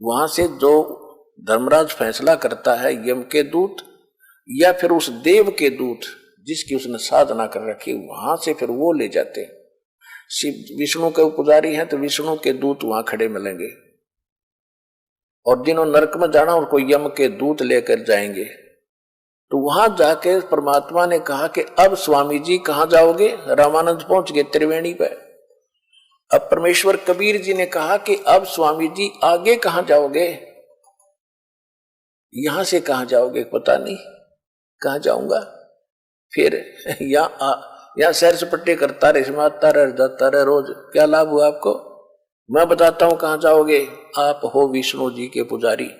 वहां से जो धर्मराज फैसला करता है, यम के दूत या फिर उस देव के दूत जिसकी उसने साधना कर रखी, वहां से फिर वो ले जाते हैं। शिव विष्णु के पुजारी हैं तो विष्णु के दूत वहां खड़े मिलेंगे, और जिन्होंने नरक में जाना उनको यम के दूत लेकर जाएंगे। तो वहां जाके परमात्मा ने कहा कि अब स्वामी जी कहां जाओगे? रामानंद पहुंच गए त्रिवेणी पे। अब परमेश्वर कबीर जी ने कहा कि अब स्वामी जी आगे कहां जाओगे? यहां से कहां जाओगे पता नहीं, कहां जाऊंगा? फिर यहां सैर सपट्टे करता रहे, समाता रहे, जाता रहे, रोज क्या लाभ हुआ आपको? मैं बताता हूं कहां जाओगे। आप हो विष्णु जी के पुजारी,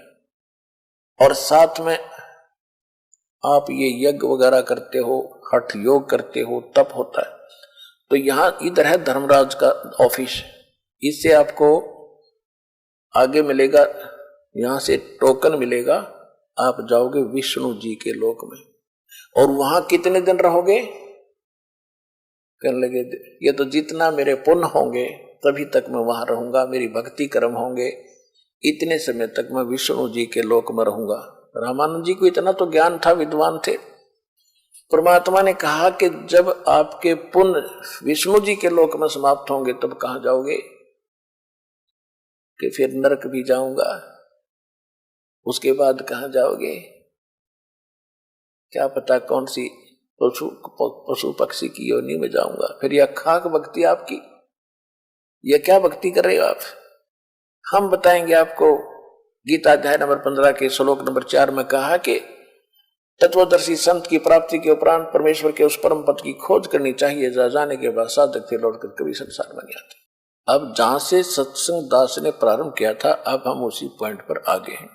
और साथ में आप ये यज्ञ वगैरह करते हो, हठ योग करते हो, तप होता है। तो यहां इधर है धर्मराज का ऑफिस, इससे आपको आगे मिलेगा, यहां से टोकन मिलेगा, आप जाओगे विष्णु जी के लोक में। और वहां कितने दिन रहोगे? कहने लगे ये तो जितना मेरे पुण्य होंगे तभी तक मैं वहां रहूंगा, मेरी भक्ति कर्म होंगे, इतने समय तक मैं विष्णु जी के लोक में रहूंगा। रामानंद जी को इतना तो ज्ञान था, विद्वान थे। परमात्मा ने कहा कि जब आपके पुण्य विष्णु जी के लोक में समाप्त होंगे तब कहां जाओगे? कि फिर नरक भी जाऊंगा। उसके बाद कहां जाओगे? क्या पता कौन सी पशु पक्षी की योनि में जाऊंगा। फिर यह खाक भक्ति आपकी, यह क्या भक्ति कर रहे हो आप? हम बताएंगे आपको। गीता अध्याय नंबर 15 के श्लोक नंबर 4 में कहा कि तत्वदर्शी संत की प्राप्ति के उपरांत परमेश्वर के उस परम पद की खोज करनी चाहिए जहां जाने के बाद साधक से लौटकर कभी संसार में नहीं आते। अब जहां से सत्संग दास ने प्रारंभ किया था, अब हम उसी पॉइंट पर आगे हैं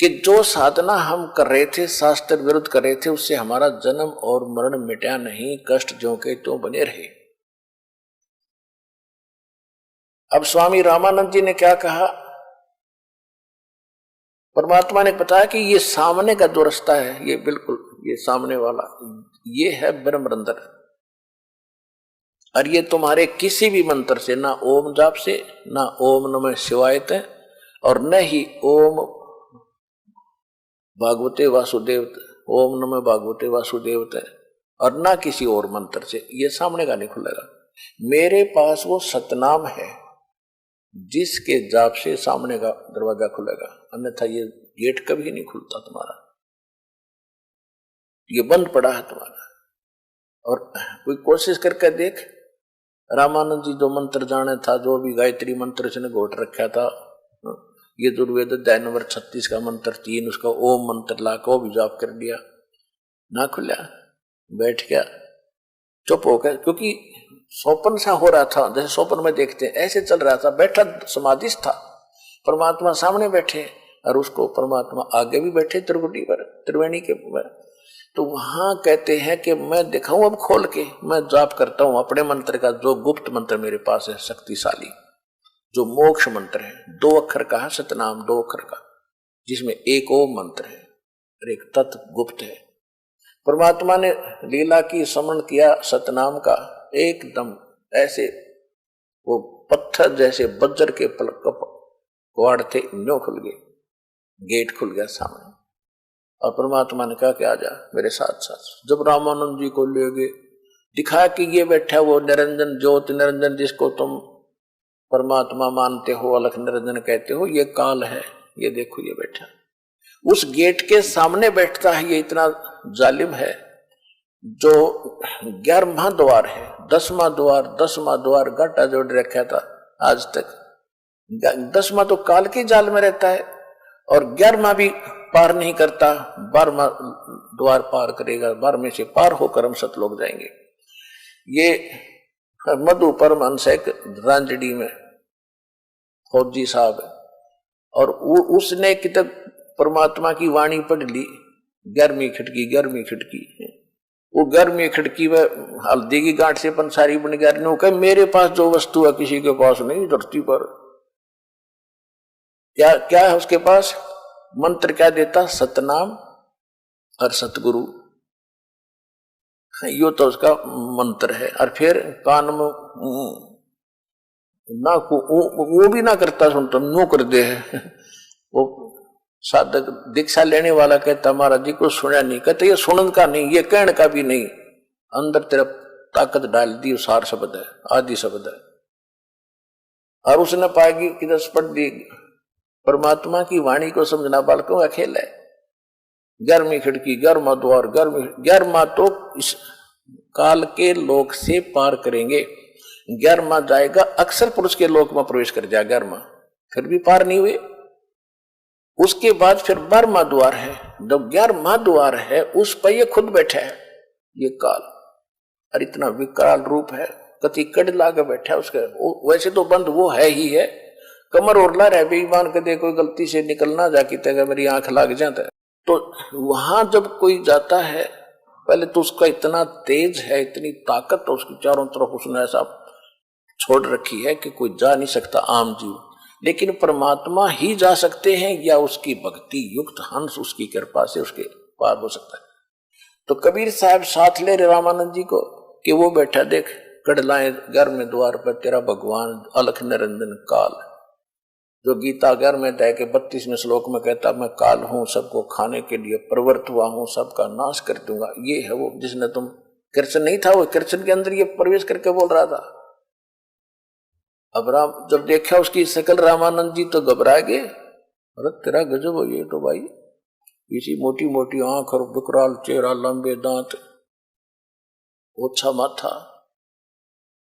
कि जो साधना हम कर रहे थे, शास्त्र विरुद्ध कर रहे थे, उससे हमारा जन्म और मरण मिटा नहीं, कष्ट ज्यों के त्यों बने रहे। अब स्वामी रामानंद जी ने क्या कहा? परमात्मा ने बताया कि ये सामने का जो रास्ता है, ये बिल्कुल ये सामने वाला, ये है ब्रह्मरंध्र, और ये तुम्हारे किसी भी मंत्र से, ना ओम जाप से, ना ओम नमः शिवाय, और न ही ओम भागवते वासुदेव, ओम नमः भागवते वासुदेव, और ना किसी और मंत्र से, ये सामने का नहीं खुलेगा। मेरे पास वो सतनाम है जिसके जाप से सामने का दरवाजा खुलेगा, अन्यथा ये गेट कभी नहीं खुलता तुम्हारा, ये बंद पड़ा है तुम्हारा। और कोई कोशिश करके देख, रामानंद जी जो मंत्र जाने था, जो भी गायत्री मंत्र उसने घोट रखा था, ये दुर्वेद अध्याय नंबर 36 का मंत्र 3, उसका ओम मंत्र ला को भी जाप कर दिया, ना खुला, बैठ गया चुप हो गया, क्योंकि स्वप्न सा हो रहा था, जैसे स्वप्न में देखते हैं ऐसे चल रहा था, बैठा समाधिस्थ था, परमात्मा सामने बैठे और उसको परमात्मा आगे भी बैठे त्रिकुटी पर, त्रिवेणी के पर। तो वहां कहते हैं कि मैं दिखाऊं अब खोल के, मैं जाप करता हूं अपने मंत्र का, जो गुप्त मंत्र मेरे पास है शक्तिशाली, जो मोक्ष मंत्र है, 2 अक्षर का है सतनाम, 2 अक्षर का, जिसमें एक ओम मंत्र है और एक तत् गुप्त है। परमात्मा ने लीला की स्मरण किया सतनाम का, एकदम ऐसे वो पत्थर जैसे वज्र के कवाड़ थे, न्यों खुल गए, गेट खुल गया सामने, और परमात्मा ने कहा कि आजा मेरे साथ साथ। जब रामानंद जी को ले गए, दिखाया कि ये बैठा वो निरंजन ज्योति निरंजन, जिसको तुम परमात्मा मानते हो, अलख निरंजन कहते हो, ये काल है, ये देखो ये बैठा उस गेट के सामने बैठता है। ये इतना जालिम है, जो 11वां द्वार है, 10वां द्वार घाटा जोड़ रखा था आज तक। 10वां तो काल के जाल में रहता है, और 11वां भी पार नहीं करता, 12वां द्वार पार करेगा, 12वें से पार होकर हम सतलोक जाएंगे। ये मधु परमहंस एक रांजड़ी में फौजी साहब है, और उसने किताब परमात्मा की वाणी पढ़ ली, 11वीं खिड़की, वो 11वीं खिड़की में हल्दी की गांठ से पंसारी बन गया। मेरे पास जो वस्तु है किसी के पास नहीं धरती पर। क्या है उसके पास? मंत्र क्या देता? सतनाम और सतगुरु, यो तो उसका मंत्र है। और फिर कान में ना वो भी ना करता सुनता, नो कर दे। वो साधक दीक्षा लेने वाला कहता महाराज जी को सुना नहीं, कहते ये सुनन का नहीं, ये कहने का भी नहीं, अंदर तरफ ताकत डाल दी, सार शब्द है, आदि शब्द है। और उसने पाएगी कि 10 पढ़ दी, परमात्मा की वाणी को समझना बालकों का खेल है। 11वीं खिड़की, 11वां द्वार, 11वां तो इस काल के लोक से पार करेंगे, 11वां जाएगा अक्षर पुरुष के लोक में प्रवेश कर जाएगा, 11वां फिर भी पार नहीं हुए। उसके बाद फिर 12वां द्वार है, जब 11वां द्वार है उस पर ये खुद बैठा है ये काल, और इतना विकराल रूप है, कति कड़ लाके बैठा है उसके। वैसे तो बंद वो है ही है, कमर ओरला रहे बेईमान कदे कोई गलती से निकलना जाके तक मेरी आंख लाग जाता है। तो वहां जब कोई जाता है, पहले तो उसका इतना तेज है, इतनी ताकत, तो उसकी चारों तरफ उसने ऐसा छोड़ रखी है कि कोई जा नहीं सकता आम जीव, लेकिन परमात्मा ही जा सकते हैं, या उसकी भक्ति युक्त हंस उसकी कृपा से उसके पार हो सकता है। तो कबीर साहब साथ ले रामानंद जी को कि वो बैठा देख कड़लाए 11वें द्वार पर तेरा भगवान अलख निरंजन काल, जो गीता 11वें अध्याय के 32वें श्लोक में कहता मैं काल हूं, सबको खाने के लिए प्रवृत्त हुआ हूं, सबका नाश कर दूंगा। ये है वो जिसने तुम, कृष्ण नहीं था वो, कृष्ण के अंदर ये प्रवेश करके बोल रहा था। अब राम जब देखा उसकी शकल रामानंद जी तो घबरा गए, अरे तेरा गजब हो ये तो भाई, इसी मोटी मोटी आंख और विकराल चेहरा, लंबे दांत, ओछा माथा।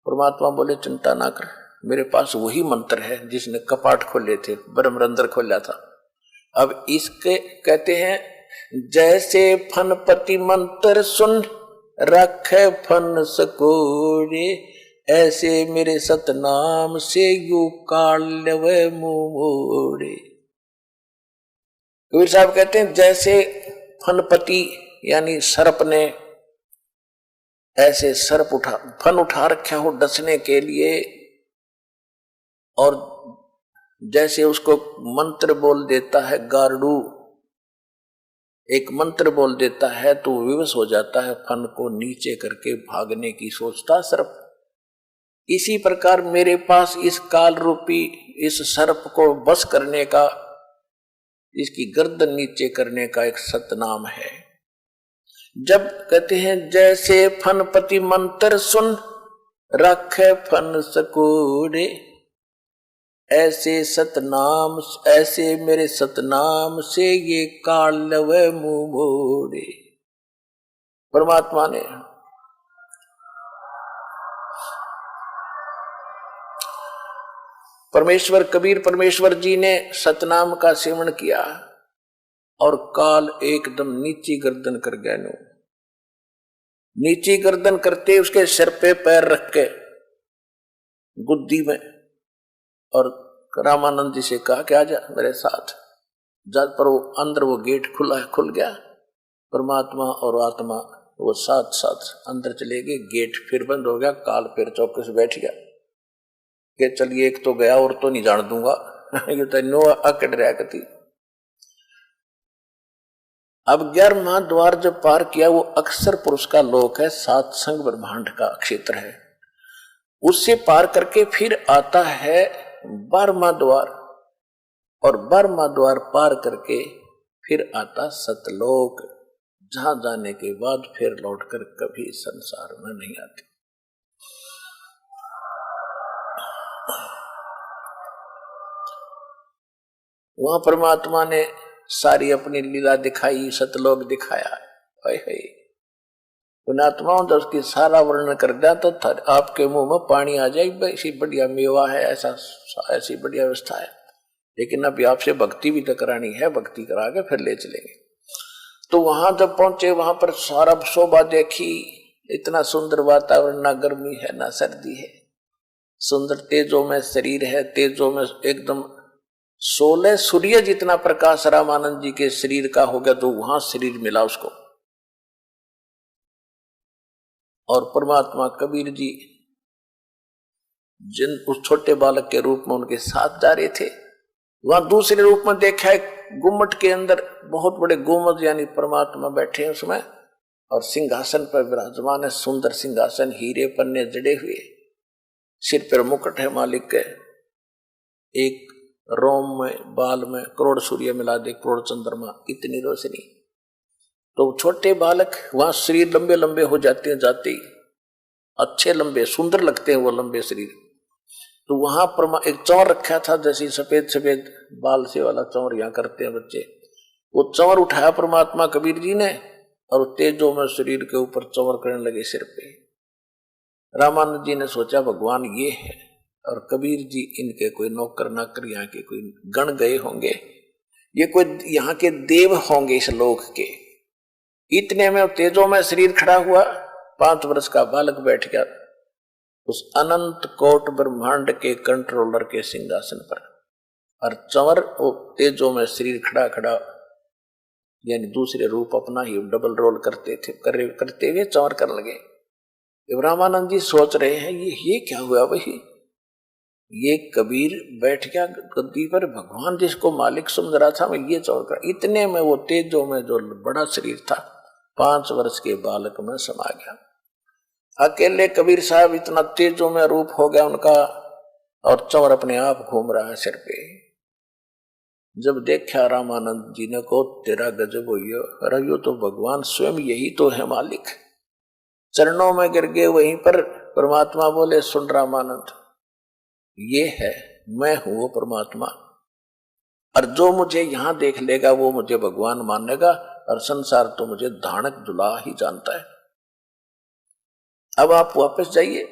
परमात्मा बोले चिंता ना कर, मेरे पास वही मंत्र है जिसने कपाट खोले थे, ब्रह्मरंध्र खोला था। अब इसके कहते हैं जैसे फनपति मंत्र सुन रखे फन सकोरे, ऐसे मेरे सतनाम से यू काल वे मोरे। कबीर साहब कहते हैं जैसे फनपति यानी सर्प ने ऐसे सर्प फन उठा रखा हो डसने के लिए, और जैसे उसको मंत्र बोल देता है गारुड़, एक मंत्र बोल देता है तो विवश हो जाता है, फन को नीचे करके भागने की सोचता सर्प। इसी प्रकार मेरे पास इस काल रूपी इस सर्प को बस करने का इसकी गर्दन नीचे करने का एक सतनाम है। जब कहते हैं जैसे फनपति मंत्र सुन रखे फन सकूड़े, ऐसे सतनाम, ऐसे मेरे सतनाम से ये काल लवे मुंह मोड़े। परमात्मा ने परमेश्वर कबीर परमेश्वर जी ने सतनाम का सेवन किया और काल एकदम नीची गर्दन कर गया। नीची गर्दन करते उसके सिर पे पैर रख के गुद्दी में, और रामानंद जी से कहा कि आजा मेरे साथ। जब पर वो अंदर वो गेट खुल गया, परमात्मा और आत्मा वो साथ साथ अंदर चले गए। गेट फिर बंद हो गया, काल फिर चौके से बैठ गया कि चलिए एक तो गया और तो नहीं जान दूंगा ये तो नो अकड़ रहा कती। अब 11वां द्वार जब पार किया, वो अक्षर पुरुष का लोक है, सात संग ब्रह्मांड का क्षेत्र है। उससे पार करके फिर आता है 12वां द्वार, और 12वां द्वार पार करके फिर आता सतलोक, जहां जाने के बाद फिर लौटकर कभी संसार में नहीं आते। वहां परमात्मा ने सारी अपनी लीला दिखाई, सतलोक दिखाया। पुणात्माओं जब उसकी सारा वर्णन कर दिया तो आपके मुंह में पानी आ जाए। ऐसी बढ़िया मेवा है, ऐसी बढ़िया व्यवस्था है, लेकिन अभी आपसे भक्ति भी तो करानी है, भक्ति करा के फिर ले चलेंगे। तो वहां जब पहुंचे, वहां पर सारा शोभा देखी, इतना सुंदर वातावरण, ना गर्मी है ना सर्दी है, सुंदर तेजों में शरीर है, तेजों में एकदम 16 सूर्य जितना प्रकाश रामानंद जी के शरीर का हो गया। तो वहां शरीर मिला उसको, और परमात्मा कबीर जी जिन उस छोटे बालक के रूप में उनके साथ जा रहे थे, वहां दूसरे रूप में देखा है गुम्मट के अंदर बहुत बड़े गोमद यानी परमात्मा बैठे हैं उसमें, और सिंहासन पर विराजमान है, सुंदर सिंहासन, हीरे पन्ने जड़े हुए, सिर पर मुकुट है मालिक के, एक रोम में बाल में करोड़ सूर्य मिला दे, करोड़ चंद्रमा, इतनी रोशनी। तो छोटे बालक वहां शरीर लंबे लंबे हो जाते हैं, जाते ही अच्छे लंबे सुंदर लगते हैं वो लंबे शरीर। तो वहां एक चौर रखा था, जैसे सफेद सफेद बाल से वाला चौर यहाँ करते हैं बच्चे, वो चौर उठाया परमात्मा कबीर जी ने, और तेजों में शरीर के ऊपर चौर करने लगे सिर पे। रामानंद जी ने सोचा भगवान ये है, और कबीर जी इनके कोई नौकर नाकर यहाँ के कोई गण गए होंगे, ये कोई यहाँ के देव होंगे इस लोक के। इतने में तेजों में शरीर खड़ा हुआ, 5 वर्ष का बालक बैठ गया उस अनंत कोट ब्रह्मांड के कंट्रोलर के सिंहासन पर, और चंवर तेजों में शरीर खड़ा खड़ा यानी दूसरे रूप अपना ही डबल रोल करते हुए चंवर करने लगे। रामानंद जी सोच रहे हैं ये क्या हुआ भाई, ये कबीर बैठ गया गद्दी पर, भगवान जिसको मालिक समझ रहा था मैं ये चौर कर। इतने में वो तेजों में जो बड़ा शरीर था 5 वर्ष के बालक में समा गया। अकेले कबीर साहब इतना तेजों में रूप हो गया उनका, और चौर अपने आप घूम रहा है सिर पे। जब देखा रामानंद जी ने को तेरा गजब हो, अरे यो तो भगवान स्वयं, यही तो है मालिक। चरणों में गिर गए। वहीं पर परमात्मा बोले सुन रामानंद, ये है मैं हूं वो परमात्मा, और जो मुझे यहां देख लेगा वो मुझे भगवान मानेगा, और संसार तो मुझे धानक दुला ही जानता है। अब आप वापस जाइए।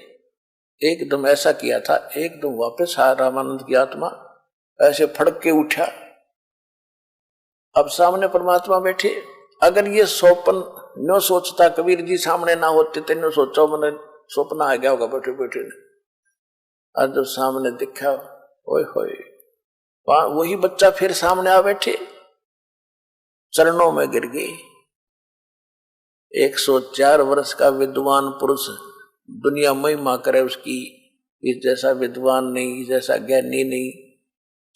एकदम ऐसा किया था, एकदम वापस आया रामानंद की आत्मा, ऐसे फड़क के उठा। अब सामने परमात्मा बैठे। अगर ये स्वप्न न सोचता कबीर जी सामने ना होते तो न सोचा मैंने स्वप्न आ गया होगा बैठे बैठे ने। और जब सामने दिखा, ओए होए, वही बच्चा फिर सामने आ बैठे, चरणों में गिर गए। 104 वर्ष का विद्वान पुरुष, दुनिया महिमा करे उसकी, इस जैसा विद्वान नहीं, इस जैसा ज्ञानी नहीं,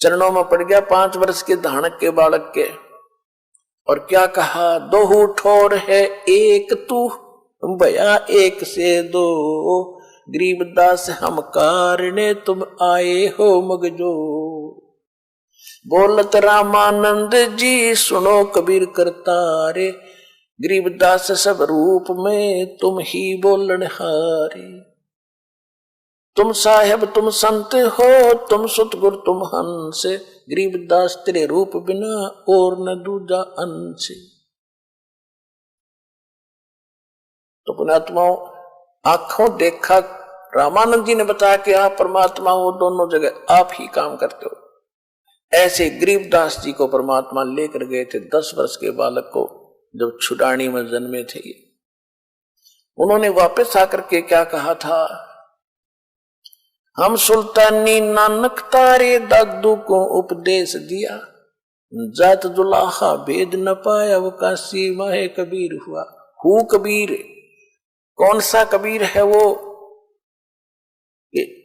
चरणों में पड़ गया 5 वर्ष के धानक के बालक के। और क्या कहा, दो ठोर है एक तू भया एक से दो, गरीबदास हम कारणे तुम आए हो मगजो। बोलत रामानंद जी सुनो कबीर करतारे, गरीबदास सब रूप में तुम ही बोलन हारे। तुम साहेब तुम संत हो, तुम सतगुर तुम हंस, गरीबदास तेरे रूप बिना और न दूजा अंश। तो पुण्यात्माओं, आंखों देखा रामानंद जी ने बताया कि आप परमात्मा हो, दोनों जगह आप ही काम करते हो। ऐसे गरीबदास जी को परमात्मा लेकर गए थे 10 वर्ष के बालक को, जब छुडानी में जन्मे थे। उन्होंने वापस आकर के क्या कहा था, हम सुल्तानी नानक तारे दादू को उपदेश दिया, जात दुलाहा भेद न पाया वो काशी माहे कबीर हुआ। हु कबीर, कौन सा कबीर है वो?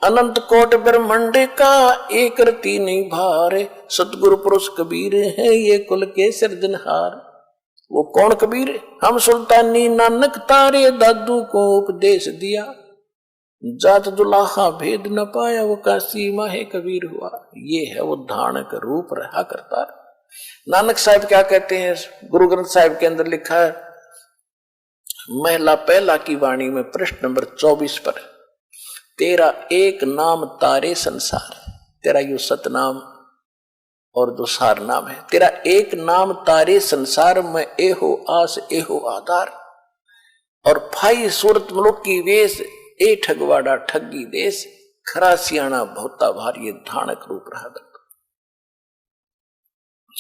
अनंत कोट ब्रह्मांड का एक रति नहीं भार, सतगुरु पुरुष कबीर है ये कुल के सिरजनहार। वो कौन कबीर? हम सुल्तानी नानक तारे दादू को उपदेश दिया, जात दुलाहा भेद न पाया वो काशी माहे कबीर हुआ। ये है वो धानक रूप रहा करता। नानक साहब क्या कहते हैं, गुरु ग्रंथ साहिब के अंदर लिखा है, महला पहला की वाणी में पृष्ठ नंबर 24 पर, तेरा एक नाम तारे संसार। तेरा यो सतनाम और दो सार नाम है। तेरा एक नाम तारे संसार में एहो आस एहो आधार, और फाई सूरत मुलुक की वेश ए ठगवाड़ा ठगी देश, खरा सियाणा बहुता भारी ये धानक रूप रहा करता।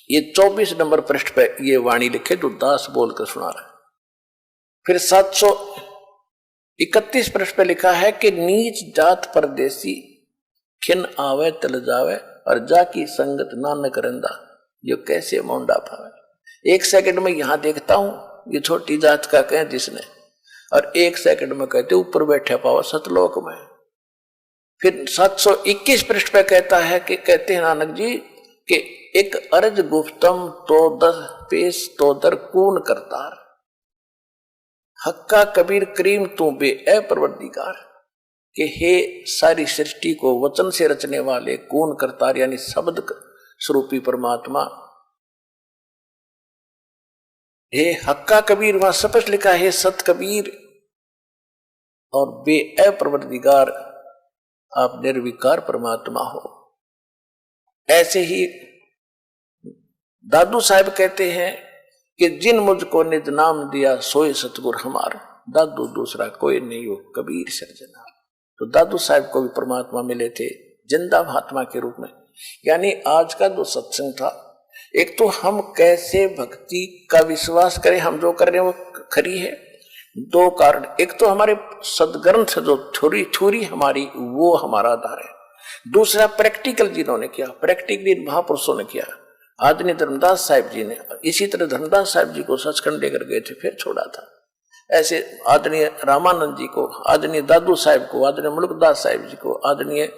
ये 24 नंबर पृष्ठ पे ये वाणी लिखे जो दास बोलकर सुना रहा है। फिर 731 पृष्ठ पे लिखा है कि नीच जात परदेसी, खिन आवे तल जावे, और जाकी संगत नानक रंदा, जो कैसे मोंडा पावे। 1 सेकंड में यहां देखता हूं ये छोटी जात का कह जिसने, और 1 सेकंड में कहते ऊपर बैठे पाओ सतलोक में। फिर 721 पृष्ठ पे कहता है कि कहते हैं नानक जी कि एक अर्ज गुफ्तम तो 10 पेश तो दर कून करतार, हक्का कबीर करीम तू बे ए परवरदिगार, कि हे सारी सृष्टि को वचन से रचने वाले कून करतार यानी शब्द स्वरूपी परमात्मा, हे हक्का कबीर, वहां स्पष्ट लिखा है सत कबीर, और बे ए परवरदिगार आप निर्विकार परमात्मा हो। ऐसे ही दादू साहब कहते हैं कि जिन मुझको निज नाम दिया सोए सतगुर हमार, दादू दूसरा कोई नहीं हो कबीर सृजनहार। तो दादू साहब को भी परमात्मा मिले थे जिंदा महात्मा के रूप में। यानी आज का जो सत्संग था, एक तो हम कैसे भक्ति का विश्वास करें, हम जो कर रहे हैं वो खरी है। 2 कारण, एक तो हमारे सदग्रंथ जो थ्योरी हमारी वो हमारा आधार है। दूसरा प्रैक्टिकल जिन्होंने किया, प्रैक्टिकली महापुरुषों ने किया। आदरणीय धर्मदास साहिब जी ने इसी तरह धर्मदास साहिब जी को सचखंड लेकर गए थे, फिर छोड़ा था। ऐसे आदरणीय रामानंद जी को, आदरणीय दादू साहिब को, आदरणीय मुल्कदास साहिब जी को, आदरणीय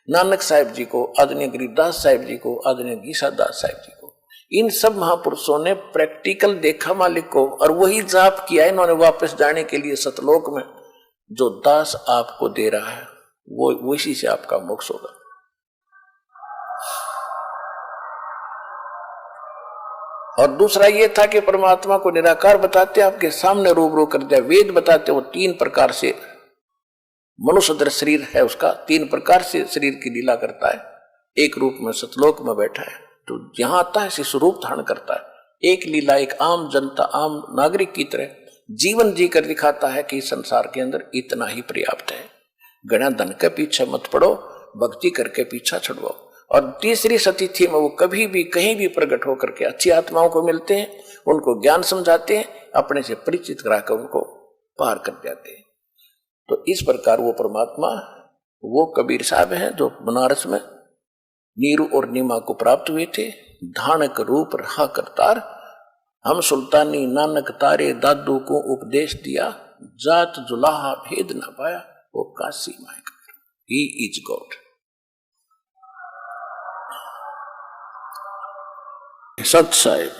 नानक साहिब जी को, आदरणीय गरीबदास साहिब जी को, आदरणीय गीसादास साहिब जी को, इन सब महापुरुषों ने प्रैक्टिकल देखा मालिक को, और वही जाप किया इन्होंने वापस जाने के लिए सतलोक में। जो दास आपको दे रहा है वो इसी से आपका मोक्ष होगा। और दूसरा ये था कि परमात्मा को निराकार बताते, आपके सामने रूबरू कर दिया। वेद बताते वो 3 प्रकार से मनुष्य दर शरीर है उसका, 3 प्रकार से शरीर की लीला करता है। एक रूप में सतलोक में बैठा है, तो जहां आता है स्वरूप धारण करता है। एक लीला एक आम जनता, आम नागरिक की तरह जीवन जी कर दिखाता है कि संसार के अंदर इतना ही पर्याप्त है। गणा धन के पीछे मत पड़ो, भक्ति करके पीछा छुड़वाओ। और तीसरी सतिथि में वो कभी भी कहीं भी प्रकट होकर के अच्छी आत्माओं को मिलते हैं, उनको ज्ञान समझाते हैं, अपने से परिचित कराकर उनको पार कर जाते हैं। तो इस प्रकार वो परमात्मा, वो कबीर साहब हैं जो बनारस में नीरू और नीमा को प्राप्त हुए थे। धानक रूप रहा करतार, हम सुल्तानी नानक तारे दादू को उपदेश दिया, जात जुलाहा भेद न पाया वो काशी माए कबीर। He is God. सत साहिब।